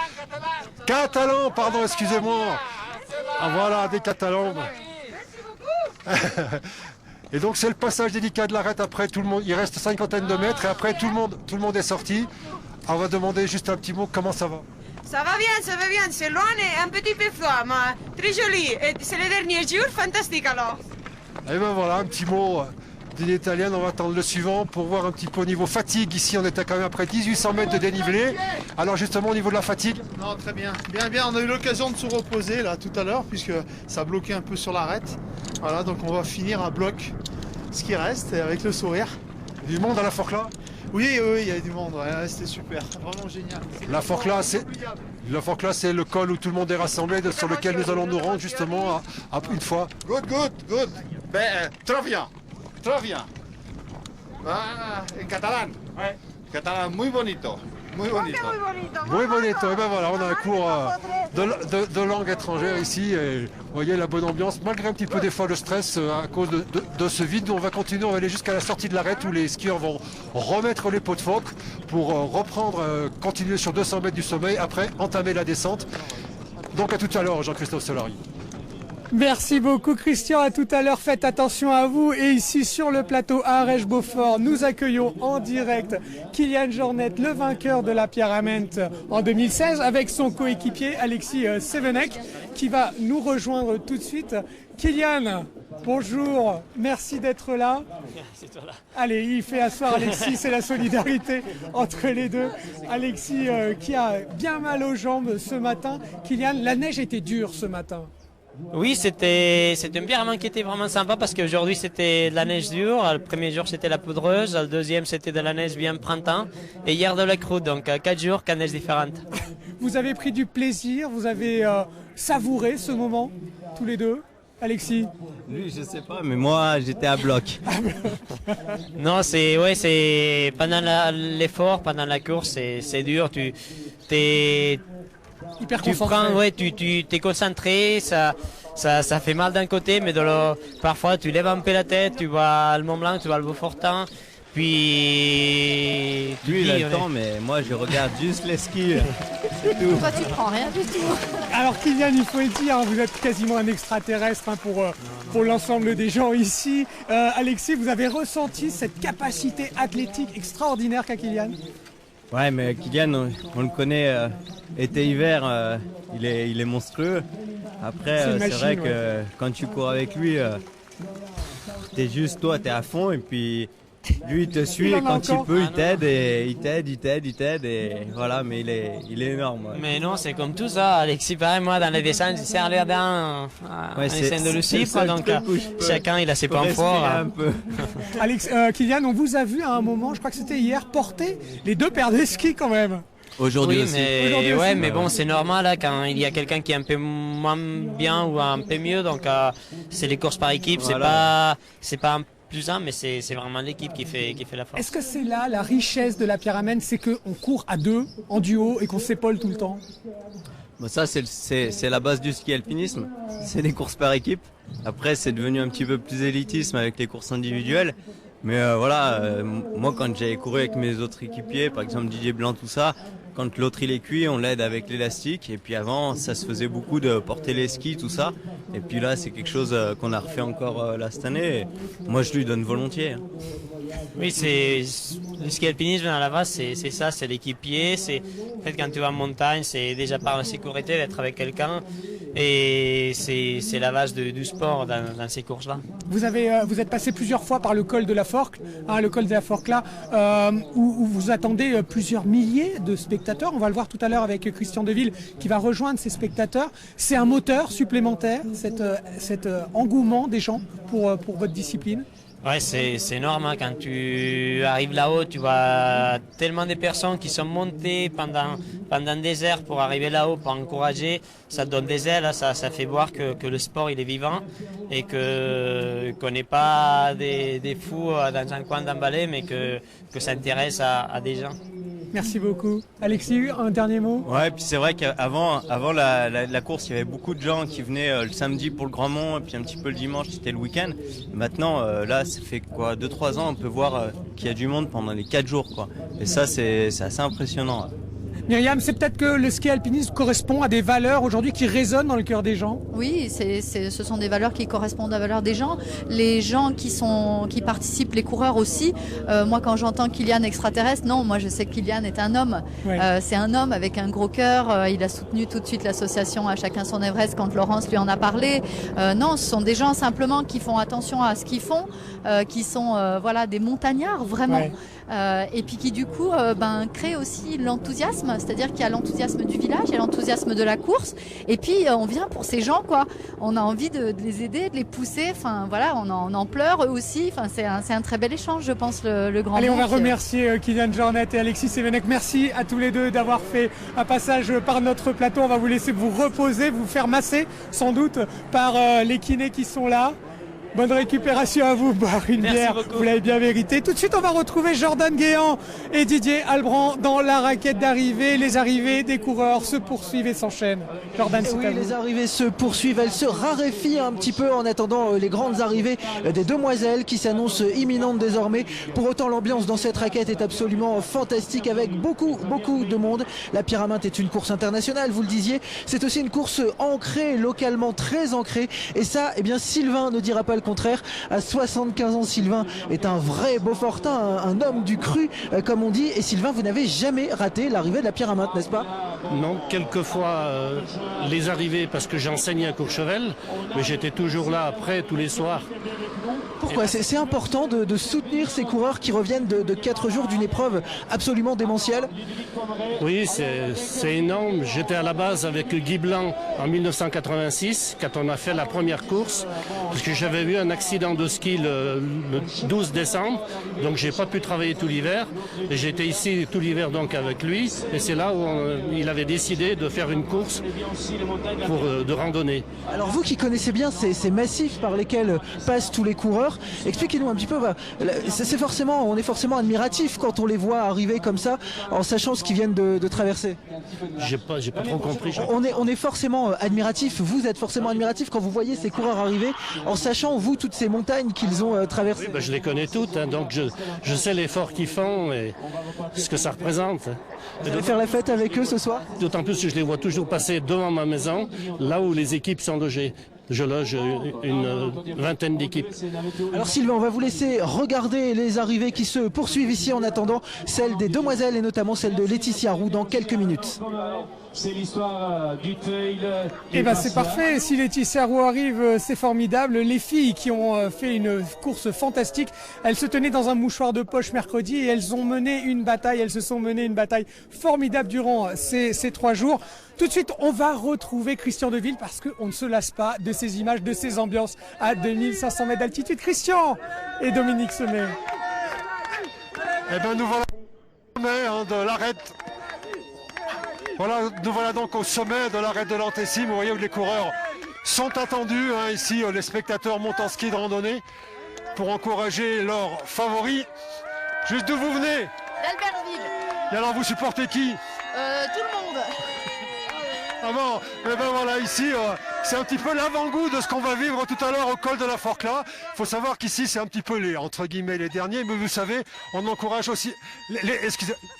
[SPEAKER 2] Catalans, pardon, excusez-moi. Voilà, des Catalans. Et donc c'est le passage délicat de l'arête. Après tout le monde, il reste 50 de mètres et après tout le monde est sorti. On va demander juste un petit mot, comment ça va?
[SPEAKER 21] Ça va bien, c'est loin et un petit peu froid, mais très joli. Et c'est le dernier jour, fantastique alors.
[SPEAKER 2] Et ben voilà, un petit mot d'une italienne. On va attendre le suivant pour voir un petit peu au niveau fatigue. Ici on était quand même après 1800 mètres de dénivelé. Alors justement au niveau de la fatigue?
[SPEAKER 22] Non, très bien, bien, on a eu l'occasion de se reposer là tout à l'heure puisque ça a bloqué un peu sur l'arête. Voilà, donc on va finir à bloc ce qui reste avec le sourire.
[SPEAKER 2] Du monde à la Forclaz?
[SPEAKER 22] Oui, il y a du monde, ouais, c'était super, vraiment génial.
[SPEAKER 2] La Forclaz, c'est le col où tout le monde est rassemblé, sur lequel nous allons nous rendre justement une fois.
[SPEAKER 22] Good. Très bien. En catalan. Ouais. Catalan, muy bonito. Muy bonito.
[SPEAKER 2] Muy bonito. Et ben voilà, on a un cours de langue étrangère ici. Et vous voyez la bonne ambiance, malgré un petit peu des fois de stress à cause de ce vide. On va continuer, on va aller jusqu'à la sortie de l'arête où les skieurs vont remettre les pots de phoque pour continuer sur 200 mètres du sommet, après entamer la descente. Donc à tout à l'heure, Jean-Christophe Solari.
[SPEAKER 3] Merci beaucoup Christian, à tout à l'heure, faites attention à vous. Et ici sur le plateau à Arèche-Beaufort, nous accueillons en direct Kilian Jornet, le vainqueur de la Pierre-Amand en 2016, avec son coéquipier Alexis Sevenek qui va nous rejoindre tout de suite. Kilian, bonjour, merci d'être là. Allez, il fait asseoir Alexis, c'est la solidarité entre les deux. Alexis qui a bien mal aux jambes ce matin. Kilian, la neige était dure ce matin.
[SPEAKER 11] Oui, c'était une Pierre-Amand qui était vraiment sympa parce qu'aujourd'hui c'était de la neige dure. Le premier jour c'était la poudreuse, le deuxième c'était de la neige bien printemps et hier de la croûte, donc 4 jours, 4 neiges différentes.
[SPEAKER 3] Vous avez pris du plaisir, vous avez savouré ce moment, tous les deux, Alexis?
[SPEAKER 23] Lui, je sais pas, mais moi j'étais à bloc.
[SPEAKER 11] Non, c'est pendant l'effort, pendant la course, c'est dur, tu es concentré, ça fait mal d'un côté, mais de l'autre, parfois tu lèves un peu la tête, tu vois le Mont Blanc, tu vois le Beaufortin, puis...
[SPEAKER 23] Lui il a le temps, mais moi je regarde juste les skis.
[SPEAKER 4] Toi tu prends rien du tout.
[SPEAKER 3] Alors Kilian, il faut le dire, vous êtes quasiment un extraterrestre pour l'ensemble des gens ici. Alexis, vous avez ressenti cette capacité athlétique extraordinaire qu'a Kilian?
[SPEAKER 23] Ouais, mais Kilian, on le connaît été-hiver, il est monstrueux. Après, c'est vrai que quand tu cours avec lui, t'es à fond et puis lui il te suit et quand il peut, il t'aide et voilà, mais il est énorme. Ouais.
[SPEAKER 11] Mais non, c'est comme tout ça, Alexis, pareil, moi dans les descentes, il sert l'air d'un scène de Lucifer, donc chacun il a ses points forts.
[SPEAKER 3] Alex, Kilian, on vous a vu à un moment, je crois que c'était hier, porter les 2 paires de skis quand même.
[SPEAKER 23] Aujourd'hui aussi.
[SPEAKER 11] Mais bon, c'est normal là, quand il y a quelqu'un qui est un peu moins bien ou un peu mieux, donc c'est les courses par équipe, voilà. c'est pas un plus un, mais c'est vraiment l'équipe qui fait la force.
[SPEAKER 3] Est-ce que c'est là la richesse de la Pierre-Amand, c'est qu'on court à 2 en duo et qu'on s'épaule tout le temps?
[SPEAKER 23] Bon, ça c'est la base du ski alpinisme, c'est les courses par équipe. Après c'est devenu un petit peu plus élitisme avec les courses individuelles. Mais moi quand j'ai couru avec mes autres équipiers, par exemple Didier Blanc, tout ça, quand l'autre il est cuit, on l'aide avec l'élastique. Et puis avant, ça se faisait beaucoup de porter les skis, tout ça. Et puis là, c'est quelque chose qu'on a refait encore là cette année. Et moi, je lui donne volontiers.
[SPEAKER 11] Oui, c'est le ski alpinisme à la base, c'est ça, c'est l'équipier. C'est en fait quand tu vas en montagne, c'est déjà par la sécurité d'être avec quelqu'un, et c'est la base du sport dans ces courses-là.
[SPEAKER 3] Vous êtes passé plusieurs fois par le col de la Forque, le col de la Forque là, où vous attendez plusieurs milliers de spectateurs. On va le voir tout à l'heure avec Christian Deville qui va rejoindre ces spectateurs. C'est un moteur supplémentaire, cet engouement des gens pour votre discipline.
[SPEAKER 11] Ouais, c'est énorme, hein. Quand tu arrives là-haut, tu vois tellement de personnes qui sont montées pendant des heures pour arriver là-haut, pour encourager. Ça te donne des ailes, ça fait voir que le sport il est vivant et qu'on n'est pas des fous dans un coin d'emballé, mais que ça intéresse à des gens.
[SPEAKER 3] Merci beaucoup. Alexis, un dernier mot?
[SPEAKER 23] Ouais, puis c'est vrai qu'avant la course, il y avait beaucoup de gens qui venaient le samedi pour le Grand Mont, et puis un petit peu le dimanche, c'était le week-end. Maintenant, là, ça fait quoi, 2-3 ans, on peut voir qu'il y a du monde pendant les 4 jours, quoi. Et ça, c'est assez impressionnant.
[SPEAKER 3] Myriam, c'est peut-être que le ski alpinisme correspond à des valeurs aujourd'hui qui résonnent dans le cœur des gens.
[SPEAKER 4] Oui, ce sont des valeurs qui correspondent aux valeurs des gens. Les gens qui participent, les coureurs aussi. Moi, quand j'entends Kylian extraterrestre, non, moi je sais que Kylian est un homme. Ouais. C'est un homme avec un gros cœur. Il a soutenu tout de suite l'association À Chacun Son Everest quand Laurence lui en a parlé. Non, ce sont des gens simplement qui font attention à ce qu'ils font, qui sont des montagnards vraiment. Ouais. Et puis qui du coup créent aussi l'enthousiasme. C'est-à-dire qu'il y a l'enthousiasme du village, il y a l'enthousiasme de la course, et puis on vient pour ces gens, quoi. On a envie de les aider, de les pousser. Enfin voilà, on en pleure eux aussi. Enfin c'est un très bel échange, je pense, le Grand Mont.
[SPEAKER 3] Allez, on va remercier Kylian Jornet et Alexis Sévenec. Merci à tous les deux d'avoir fait un passage par notre plateau. On va vous laisser vous reposer, vous faire masser sans doute par les kinés qui sont là. Bonne récupération à vous, boire une bière, vous l'avez bien mérité. Tout de suite, on va retrouver Jordan Guéant et Didier Albrand dans la raquette d'arrivée. Les arrivées des coureurs se poursuivent et s'enchaînent. Jordan, c'est à vous.
[SPEAKER 5] Les arrivées se poursuivent, elles se raréfient un petit peu en attendant les grandes arrivées des demoiselles qui s'annoncent imminentes désormais. Pour autant, l'ambiance dans cette raquette est absolument fantastique avec beaucoup de monde. La Pyraminte est une course internationale, vous le disiez. C'est aussi une course ancrée, localement très ancrée. Et ça, eh bien, Sylvain ne dira pas le contraire. À 75 ans, Sylvain est un vrai Beaufortin, un homme du cru, comme on dit. Et Sylvain, vous n'avez jamais raté l'arrivée de la Pyraminte, n'est-ce pas?
[SPEAKER 1] Non, quelquefois les arrivées parce que j'enseignais à Courchevel, mais j'étais toujours là après tous les soirs.
[SPEAKER 5] Pourquoi? C'est important de soutenir ces coureurs qui reviennent de 4 jours d'une épreuve absolument démentielle.
[SPEAKER 1] Oui, c'est énorme. J'étais à la base avec Guy Blanc en 1986 quand on a fait la première course, parce que j'avais eu un accident de ski le 12 décembre, donc j'ai pas pu travailler tout l'hiver, et j'étais ici tout l'hiver donc avec lui, et c'est là où il avait décidé de faire une course de randonnée.
[SPEAKER 5] Alors vous qui connaissez bien ces massifs par lesquels passent tous les coureurs, expliquez-nous un petit peu, on est forcément admiratif quand on les voit arriver comme ça, en sachant ce qu'ils viennent de traverser.
[SPEAKER 1] J'ai pas trop compris.
[SPEAKER 5] On est forcément admiratif, vous êtes forcément admiratif quand vous voyez ces coureurs arriver, en sachant, vous, toutes ces montagnes qu'ils ont traversées.
[SPEAKER 1] Oui, je les connais toutes, hein, donc je sais l'effort qu'ils font et ce que ça représente.
[SPEAKER 5] Vous allez faire la fête avec eux ce soir?
[SPEAKER 1] D'autant plus que je les vois toujours passer devant ma maison, là où les équipes sont logées. Je loge une vingtaine d'équipes.
[SPEAKER 5] Alors Sylvain, on va vous laisser regarder les arrivées qui se poursuivent ici en attendant celle des demoiselles et notamment celle de Laetitia Roux dans quelques minutes.
[SPEAKER 6] C'est l'histoire du trail.
[SPEAKER 3] Et c'est parfait. Si Laetitia Roux arrive, c'est formidable. Les filles qui ont fait une course fantastique, elles se tenaient dans un mouchoir de poche mercredi et elles se sont menées une bataille formidable durant ces 3 jours. Tout de suite, on va retrouver Christian Deville parce qu'on ne se lasse pas de ces images, de ces ambiances à 2500 mètres d'altitude. Christian et Dominique Sommet.
[SPEAKER 2] Nous voilà au sommet de l'arête. Nous voilà donc au sommet de l'arête de l'Antessime. Vous voyez où les coureurs sont attendus. Ici, les spectateurs montent en ski de randonnée pour encourager leurs favoris. Juste d'où vous venez?
[SPEAKER 7] D'Albertville.
[SPEAKER 2] Et alors, vous supportez qui?
[SPEAKER 7] Tout le monde.
[SPEAKER 2] Ah bon, et ben voilà, ici, c'est un petit peu l'avant-goût de ce qu'on va vivre tout à l'heure au col de la Forclaz. Il faut savoir qu'ici, c'est un petit peu entre guillemets, les derniers, mais vous savez, on encourage aussi...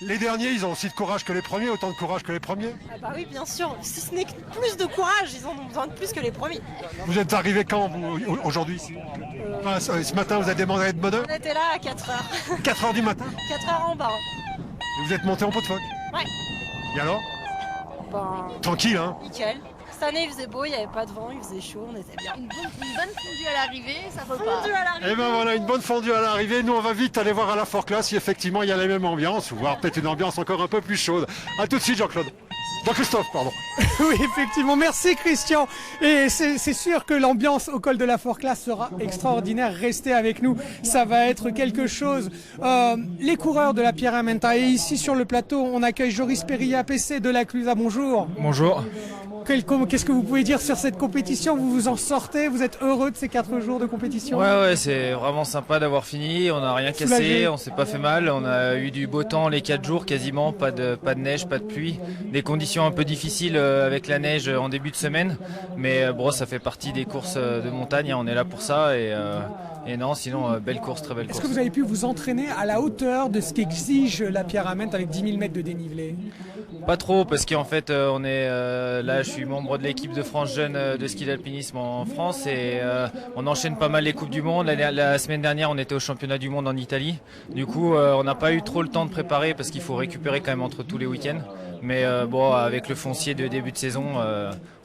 [SPEAKER 2] Les derniers, ils ont aussi de courage que les premiers, autant de courage que les premiers.
[SPEAKER 7] Ah bah oui, bien sûr. Si ce n'est que plus de courage, ils en ont besoin de plus que les premiers.
[SPEAKER 2] Vous êtes arrivé quand, aujourd'hui? Ce matin, vous avez demandé de bonne heure?
[SPEAKER 7] On était là à 4h.
[SPEAKER 2] 4h du matin?
[SPEAKER 7] 4h en bas.
[SPEAKER 2] Et vous êtes monté en pot de phoque?
[SPEAKER 7] Ouais.
[SPEAKER 2] Et alors? Tranquille, hein?
[SPEAKER 7] Nickel. Cette année, il faisait beau, il n'y avait pas de vent, il faisait chaud, on était bien.
[SPEAKER 4] Une bonne fondue à l'arrivée, ça repart.
[SPEAKER 2] Et ben voilà, une bonne fondue à l'arrivée. Nous, on va vite aller voir à la Forclaz si effectivement il y a la même ambiance, ou voire peut-être une ambiance encore un peu plus chaude. A tout de suite, Jean-Claude. Jean-Christophe, pardon.
[SPEAKER 3] Oui, effectivement. Merci, Christian. Et c'est sûr que l'ambiance au col de la Forclaz sera extraordinaire. Restez avec nous. Ça va être quelque chose. Les coureurs de la Pierre Menta. Et ici, sur le plateau, on accueille Joris Perilla, PC de la Clusa. Bonjour.
[SPEAKER 9] Bonjour.
[SPEAKER 3] Qu'est-ce que vous pouvez dire sur cette compétition? Vous vous en sortez? Vous êtes heureux de ces 4 jours de compétition?
[SPEAKER 9] Ouais, c'est vraiment sympa d'avoir fini. On n'a rien cassé, on s'est pas fait mal. On a eu du beau temps les 4 jours quasiment, pas de neige, pas de pluie. Des conditions un peu difficiles avec la neige en début de semaine. Mais bon, ça fait partie des courses de montagne, on est là pour ça. Et non, sinon, belle course, très belle course.
[SPEAKER 3] Est-ce que vous avez pu vous entraîner à la hauteur de ce qu'exige la Pierre Ament avec 10 000 mètres de dénivelé?
[SPEAKER 9] Pas trop, parce qu'en fait, on est là, je suis membre de l'équipe de France Jeune de ski d'alpinisme en France et on enchaîne pas mal les Coupes du Monde. La semaine dernière, on était au championnat du monde en Italie. Du coup, on n'a pas eu trop le temps de préparer parce qu'il faut récupérer quand même entre tous les week-ends. Mais bon, avec le foncier de début de saison,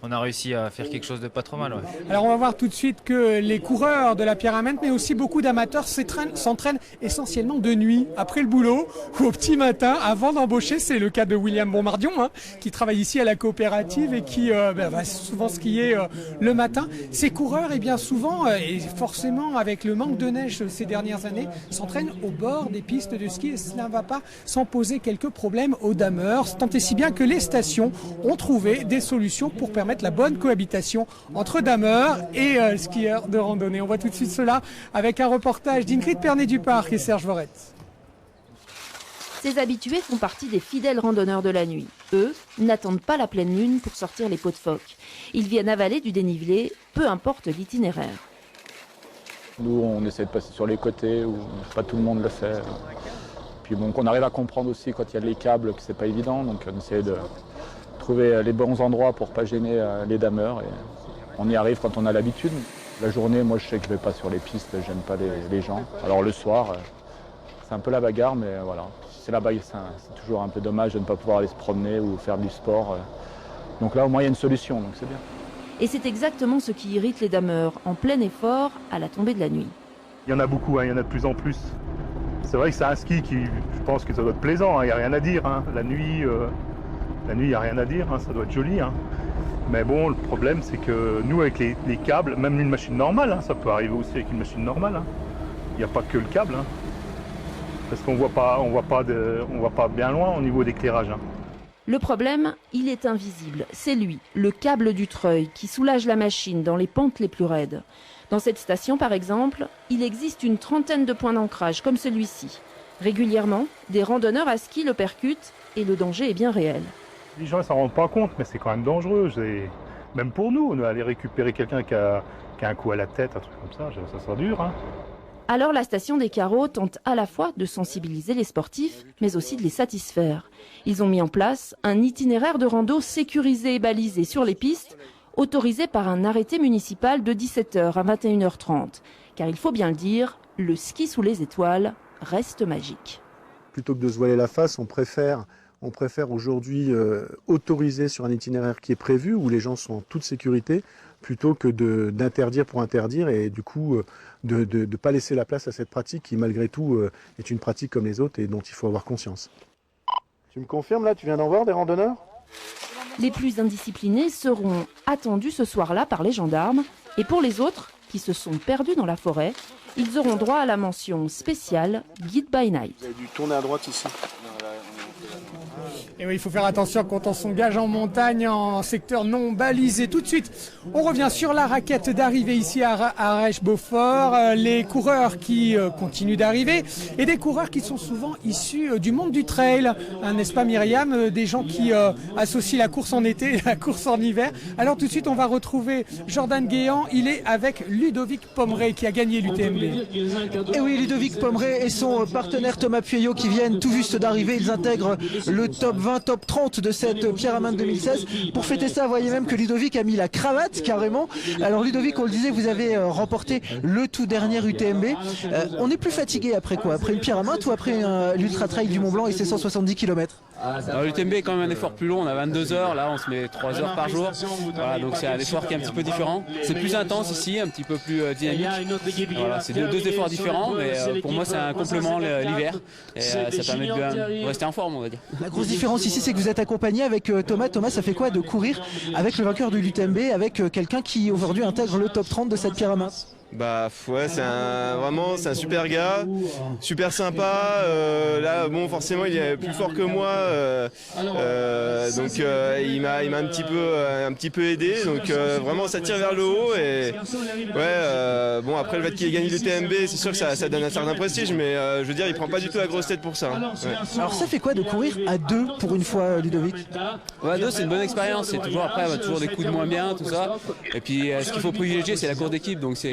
[SPEAKER 9] on a réussi à faire quelque chose de pas trop mal. Ouais.
[SPEAKER 3] Alors on va voir tout de suite que les coureurs de la Pierre Ament, mais aussi beaucoup d'amateurs s'entraînent essentiellement de nuit, après le boulot ou au petit matin, avant d'embaucher. C'est le cas de William Bombardion, qui travaille ici à la coopérative et qui va souvent skier le matin. Ces coureurs, bien souvent, et forcément avec le manque de neige ces dernières années, s'entraînent au bord des pistes de ski et cela ne va pas sans poser quelques problèmes aux dameurs. Tant et si bien que les stations ont trouvé des solutions pour permettre la bonne cohabitation entre dameurs et skieurs de randonnée. On voit tout de suite cela avec un reportage d'Ingrid Pernet-Duparc et Serge Voretz.
[SPEAKER 10] Ces habitués font partie des fidèles randonneurs de la nuit. Eux n'attendent pas la pleine lune pour sortir les pots de phoque. Ils viennent avaler du dénivelé, peu importe l'itinéraire.
[SPEAKER 15] Nous, on essaie de passer sur les côtés, où pas tout le monde le fait. Puis bon, on arrive à comprendre aussi quand il y a les câbles que c'est pas évident, donc on essaie de trouver les bons endroits pour pas gêner les dameurs. Et on y arrive quand on a l'habitude. La journée, moi je sais que je vais pas sur les pistes, j'aime pas les gens. Alors le soir, c'est un peu la bagarre, mais voilà. C'est la bagarre, c'est toujours un peu dommage de ne pas pouvoir aller se promener ou faire du sport. Donc là au moins il y a une solution, donc c'est bien.
[SPEAKER 10] Et c'est exactement ce qui irrite les dameurs, en plein effort, à la tombée de la nuit.
[SPEAKER 24] Il y en a beaucoup, il y en a de plus en plus. C'est vrai que c'est un ski qui, je pense que ça doit être plaisant, il n'y a rien à dire. La nuit, il n'y a rien à dire, ça doit être joli. Mais bon, le problème, c'est que nous, avec les câbles, même une machine normale, ça peut arriver aussi avec une machine normale. Il n'y a pas que le câble. Parce qu'on voit pas bien loin au niveau d'éclairage.
[SPEAKER 10] Le problème, il est invisible. C'est lui, le câble du treuil, qui soulage la machine dans les pentes les plus raides. Dans cette station, par exemple, il existe une trentaine de points d'ancrage, comme celui-ci. Régulièrement, des randonneurs à ski le percutent et le danger est bien réel.
[SPEAKER 24] Les gens ne s'en rendent pas compte, mais c'est quand même dangereux. Même pour nous, on aller récupérer quelqu'un qui a un coup à la tête, un truc comme ça sera dur.
[SPEAKER 10] Alors la station des Carreaux tente à la fois de sensibiliser les sportifs, mais aussi de les satisfaire. Ils ont mis en place un itinéraire de rando sécurisé et balisé sur les pistes, autorisé par un arrêté municipal de 17h à 21h30. Car il faut bien le dire, le ski sous les étoiles reste magique.
[SPEAKER 25] Plutôt que de se voiler la face, on préfère aujourd'hui autoriser sur un itinéraire qui est prévu, où les gens sont en toute sécurité, plutôt que d'interdire pour interdire et du coup de ne pas laisser la place à cette pratique qui malgré tout est une pratique comme les autres et dont il faut avoir conscience. Tu me confirmes là, tu viens d'en voir des randonneurs ?
[SPEAKER 10] Les plus indisciplinés seront attendus ce soir-là par les gendarmes et pour les autres qui se sont perdus dans la forêt, ils auront droit à la mention spéciale Guide by Night.
[SPEAKER 25] Vous avez dû tourner à droite ici.
[SPEAKER 3] Et oui, il faut faire attention quand on s'engage en montagne, en secteur non balisé. Tout de suite, on revient sur la raquette d'arrivée ici à Arèche-Beaufort. Les coureurs qui continuent d'arriver et des coureurs qui sont souvent issus du monde du trail. N'est-ce pas Myriam? Des gens qui associent la course en été et la course en hiver. Alors tout de suite, on va retrouver Jordan Guéant. Il est avec Ludovic Pommeret qui a gagné l'UTMB.
[SPEAKER 5] Et oui, Ludovic Pommeret et son partenaire Thomas Pueyo qui viennent tout juste d'arriver. Ils intègrent le top 20, top 30 de cette Pierre-Amand 2016. Pour fêter ça, vous voyez même que Ludovic a mis la cravate carrément. Alors Ludovic, on le disait, vous avez remporté le tout dernier UTMB. On est plus fatigué après quoi? Après une Pierre-Amand ou après l'Ultra Trail du Mont Blanc et ses 170 km?
[SPEAKER 8] L'UTMB est quand même un effort plus long, on a 22 heures, là on se met 3 heures par jour. Voilà, donc c'est un effort qui est un petit peu différent. C'est plus intense ici, un petit peu plus dynamique. Voilà, c'est deux efforts différents, mais pour moi c'est un complément l'hiver. Et ça permet de bien rester en forme, on va dire.
[SPEAKER 5] La grosse différence ici, c'est que vous êtes accompagné avec Thomas. Thomas, ça fait quoi de courir avec le vainqueur de l'UTMB, avec quelqu'un qui aujourd'hui intègre le top 30 de cette Pierre-Amand?
[SPEAKER 13] Bah ouais, c'est un super gars, super sympa. Là bon, forcément il est plus fort que moi, donc il m'a un petit peu aidé. Donc vraiment ça tire vers le haut et ouais. Bon après le fait qu'il ait gagné l'UTMB, c'est sûr que ça donne un certain prestige, mais je veux dire il prend pas du tout la grosse tête pour ça. Ouais.
[SPEAKER 5] Alors ça fait quoi de courir à deux pour une fois, Ludovic?
[SPEAKER 8] Ouais, à deux c'est une bonne expérience. C'est toujours après toujours des coups de moins bien, tout ça. Et puis ce qu'il faut privilégier c'est la course d'équipe. Donc c'est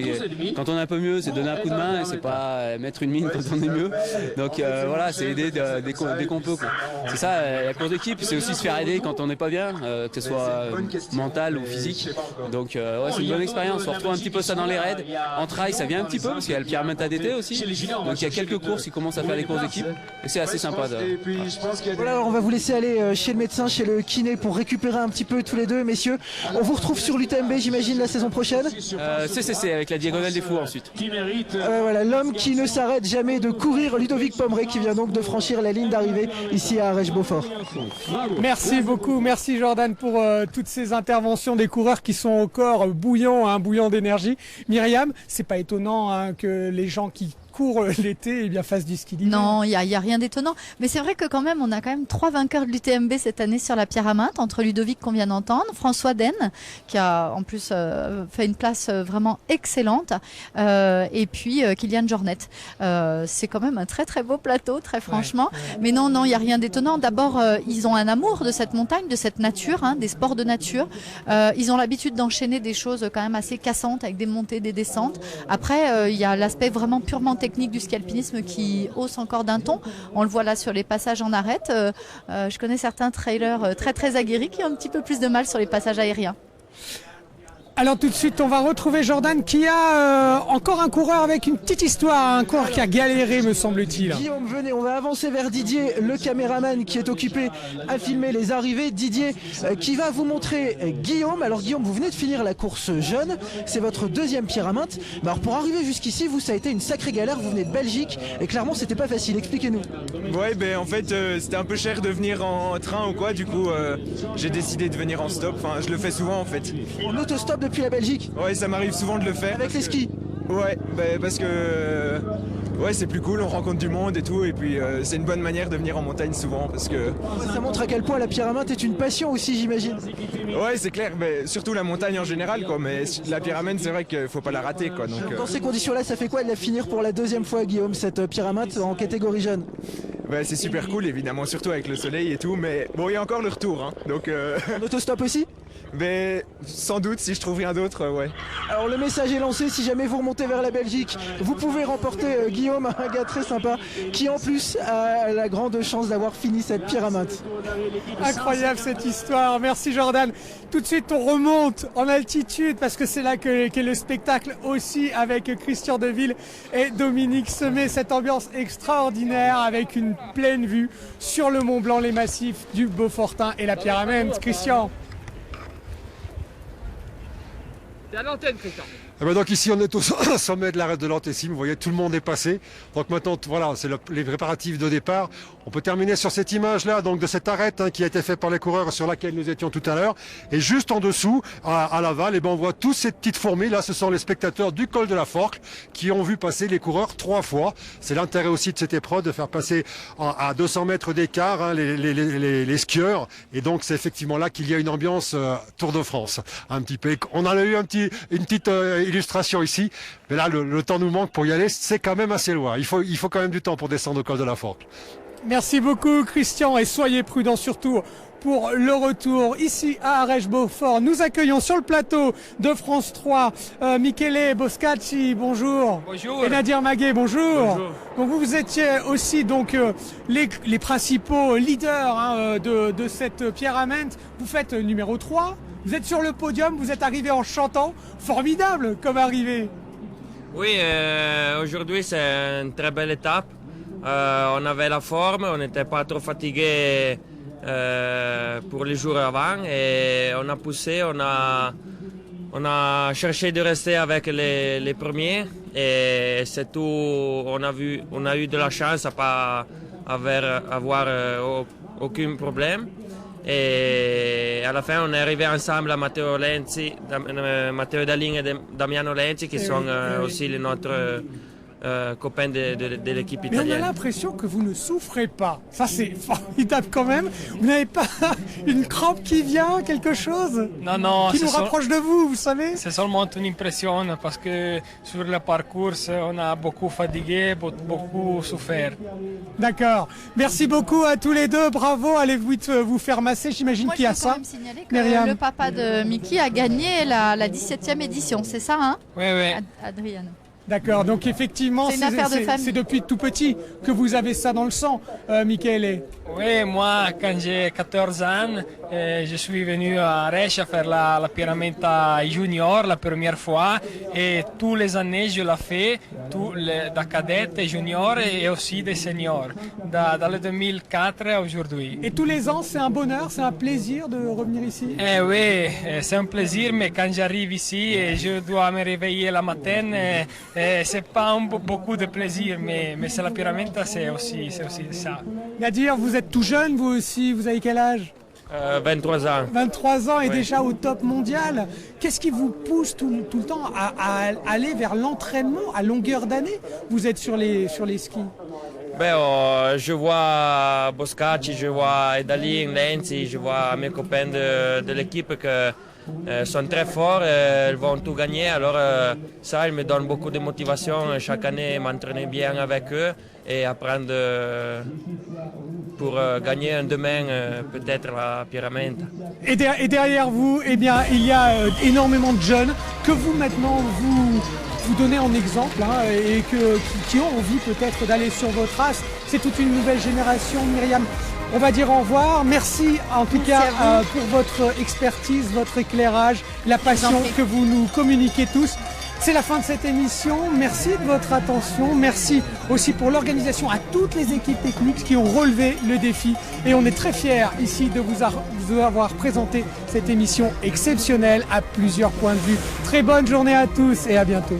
[SPEAKER 8] quand on est un peu mieux, c'est donner un coup de main et c'est pas mettre une mine quand on est mieux. Donc voilà, c'est aider dès qu'on peut. C'est ça, la course d'équipe, c'est aussi se faire aider quand on n'est pas bien, que ce soit mental ou physique. Donc ouais, c'est une bonne expérience. On retrouve un petit peu ça dans les raids. En trail, ça vient un petit peu parce qu'il y a le Pierre-Amand d'été aussi. Donc il y a quelques courses qui commencent à faire des courses d'équipe et c'est assez sympa.
[SPEAKER 5] Voilà, alors on va vous laisser aller chez le médecin, chez le kiné pour récupérer un petit peu tous les deux, messieurs. On vous retrouve sur l'UTMB, j'imagine, la saison prochaine.
[SPEAKER 8] CCC avec la diagonale des fous ensuite.
[SPEAKER 5] Voilà, l'homme qui ne s'arrête jamais de courir, Ludovic Pommeret, qui vient donc de franchir la ligne d'arrivée ici à Arèche-Beaufort.
[SPEAKER 3] Merci beaucoup, merci Jordan pour toutes ces interventions des coureurs qui sont au corps bouillant, bouillant d'énergie. Myriam, c'est pas étonnant que les gens qui courent l'été et bien fassent du ski d'hiver.
[SPEAKER 4] Non, il y a rien d'étonnant. Mais c'est vrai que quand même, on a quand même 3 vainqueurs de l'UTMB cette année sur la Pierre-Amand, entre Ludovic qu'on vient d'entendre, François Den, qui a en plus fait une place vraiment excellente, et puis Kylian Jornet. C'est quand même un très très beau plateau, très franchement. Ouais. Mais non, il n'y a rien d'étonnant. D'abord, ils ont un amour de cette montagne, de cette nature, des sports de nature. Ils ont l'habitude d'enchaîner des choses quand même assez cassantes avec des montées, des descentes. Après, il y a l'aspect vraiment purement technique du ski alpinisme qui hausse encore d'un ton. On le voit là sur les passages en arête. Je connais certains trailers très très aguerris qui ont un petit peu plus de mal sur les passages aériens.
[SPEAKER 3] Alors tout de suite, on va retrouver Jordan qui a encore un coureur avec une petite histoire, un coureur qui a galéré, me semble-t-il.
[SPEAKER 5] Guillaume, venez, on va avancer vers Didier, le caméraman qui est occupé à filmer les arrivées. Didier qui va vous montrer Guillaume. Alors Guillaume, vous venez de finir la course jeune, c'est votre deuxième Pierre-Amand. Mais alors pour arriver jusqu'ici, vous, ça a été une sacrée galère, vous venez de Belgique et clairement c'était pas facile, expliquez-nous.
[SPEAKER 14] Ouais, ben en fait c'était un peu cher de venir en train ou quoi, du coup j'ai décidé de venir en stop, enfin je le fais souvent en fait.
[SPEAKER 5] En autostop depuis la Belgique?
[SPEAKER 14] Ouais, ça m'arrive souvent de le faire.
[SPEAKER 5] Avec les skis?
[SPEAKER 14] Ouais, parce que ouais, c'est plus cool, on rencontre du monde et tout, et puis c'est une bonne manière de venir en montagne souvent parce que...
[SPEAKER 5] Ça montre à quel point la Pierre-Amand est une passion aussi, j'imagine.
[SPEAKER 14] Ouais, c'est clair, mais surtout la montagne en général, quoi, mais la Pierre-Amand, c'est vrai qu'il faut pas la rater, quoi. Donc,
[SPEAKER 5] dans ces conditions-là, ça fait quoi de la finir pour la deuxième fois, Guillaume, cette Pierre-Amand en catégorie jeune?
[SPEAKER 14] Ouais, c'est super cool, évidemment, surtout avec le soleil et tout, mais bon, il y a encore le retour, hein, donc...
[SPEAKER 5] En autostop aussi?
[SPEAKER 14] Mais sans doute, si je trouve rien d'autre, ouais.
[SPEAKER 5] Alors le message est lancé, si jamais vous remontez vers la Belgique, vous pouvez remporter Guillaume, un gars très sympa, qui en plus a la grande chance d'avoir fini cette Pierre-Amand.
[SPEAKER 3] Incroyable cette histoire, merci Jordan. Tout de suite on remonte en altitude parce que c'est là qu'est le spectacle aussi avec Christian Deville et Dominique Semet. Cette ambiance extraordinaire avec une pleine vue sur le Mont Blanc, les massifs du Beaufortin et la Pierre-Amand. Christian.
[SPEAKER 12] T'es à l'antenne, Christian.
[SPEAKER 2] Eh ben donc ici on est au sommet de l'arête de l'Antessime, vous voyez tout le monde est passé. Donc maintenant voilà, c'est les préparatifs de départ. On peut terminer sur cette image là, donc de cette arête qui a été faite par les coureurs sur laquelle nous étions tout à l'heure. Et juste en dessous, à l'aval, eh ben on voit toutes ces petites fourmis là, ce sont les spectateurs du col de la Forcle qui ont vu passer les coureurs 3 fois. C'est l'intérêt aussi de cette épreuve de faire passer à 200 mètres d'écart les skieurs. Et donc c'est effectivement là qu'il y a une ambiance Tour de France. Un petit peu. On en a eu une petite illustration ici, mais là le temps nous manque pour y aller, c'est quand même assez loin. Il faut quand même du temps pour descendre au col de la Forcle.
[SPEAKER 3] Merci beaucoup Christian et soyez prudents surtout pour le retour ici à Arèche-Beaufort. Nous accueillons sur le plateau de France 3 Michele Boscacci, bonjour.
[SPEAKER 12] Bonjour.
[SPEAKER 3] Et Nadir Maguet, bonjour.
[SPEAKER 12] Bonjour.
[SPEAKER 3] Donc vous étiez aussi donc les principaux leaders de cette Pierre-Ament. Vous faites numéro 3. Vous êtes sur le podium, vous êtes arrivé en chantant. Formidable comme arrivée.
[SPEAKER 16] Oui, aujourd'hui c'est une très belle étape. On avait la forme, on n'était pas trop fatigué pour les jours avant et on a poussé, on a cherché de rester avec les premiers et c'est tout. On a eu de la chance à pas avoir aucun problème. Et à la fin, on est arrivé ensemble à Matteo Dalin et Damiano Lenzi, qui sont aussi notre copains de l'équipe italienne.
[SPEAKER 3] Mais on a l'impression que vous ne souffrez pas. Ça, c'est formidable quand même. Vous n'avez pas une crampe qui vient, quelque chose
[SPEAKER 12] Non,
[SPEAKER 3] qui nous rapproche de vous, vous savez?
[SPEAKER 12] C'est seulement une impression parce que sur le parcours, on a beaucoup fatigué, beaucoup souffert.
[SPEAKER 3] D'accord. Merci beaucoup à tous les deux. Bravo. Allez vous faire masser. J'imagine qu'il y a ça.
[SPEAKER 4] Je peux quand même signaler que le papa de Mickey a gagné la 17e édition. C'est ça, hein?
[SPEAKER 12] Oui.
[SPEAKER 4] Adrien.
[SPEAKER 3] D'accord, donc effectivement, c'est depuis tout petit que vous avez ça dans le sang, Michele.
[SPEAKER 12] Oui, moi, quand j'ai 14 ans, je suis venu à Arèche à faire la Pierramenta Junior la première fois. Et tous les années, je l'ai fait, la cadette, junior et aussi des seniors, dans le 2004 à aujourd'hui.
[SPEAKER 3] Et tous les ans, c'est un bonheur, c'est un plaisir de revenir ici?
[SPEAKER 12] Oui, c'est un plaisir, mais quand j'arrive ici et je dois me réveiller la matin, c'est pas beaucoup de plaisir, mais c'est la Pierramenta, c'est aussi ça.
[SPEAKER 3] Nadir, vous êtes tout jeune, vous aussi, vous avez quel âge?
[SPEAKER 16] 23 ans.
[SPEAKER 3] 23 ans et
[SPEAKER 16] oui.
[SPEAKER 3] Déjà au top mondial. Qu'est-ce qui vous pousse tout le temps à aller vers l'entraînement à longueur d'année? Vous êtes sur les skis.
[SPEAKER 16] Je vois Boscacci, je vois Dalin, Lenzi, je vois mes copains de l'équipe que sont très forts, ils vont tout gagner. Alors ça, il me donne beaucoup de motivation chaque année, m'entraîner bien avec eux et apprendre pour gagner un demain peut-être la Pierramenta.
[SPEAKER 3] Et derrière vous, eh bien, il y a énormément de jeunes que vous maintenant vous donnez en exemple et qui ont envie peut-être d'aller sur vos traces. C'est toute une nouvelle génération, Myriam. On va dire au revoir. Merci en tout cas pour votre expertise, votre éclairage, la passion que vous nous communiquez tous. C'est la fin de cette émission. Merci de votre attention. Merci aussi pour l'organisation à toutes les équipes techniques qui ont relevé le défi. Et on est très fiers ici de vous avoir présenté cette émission exceptionnelle à plusieurs points de vue. Très bonne journée à tous et à bientôt.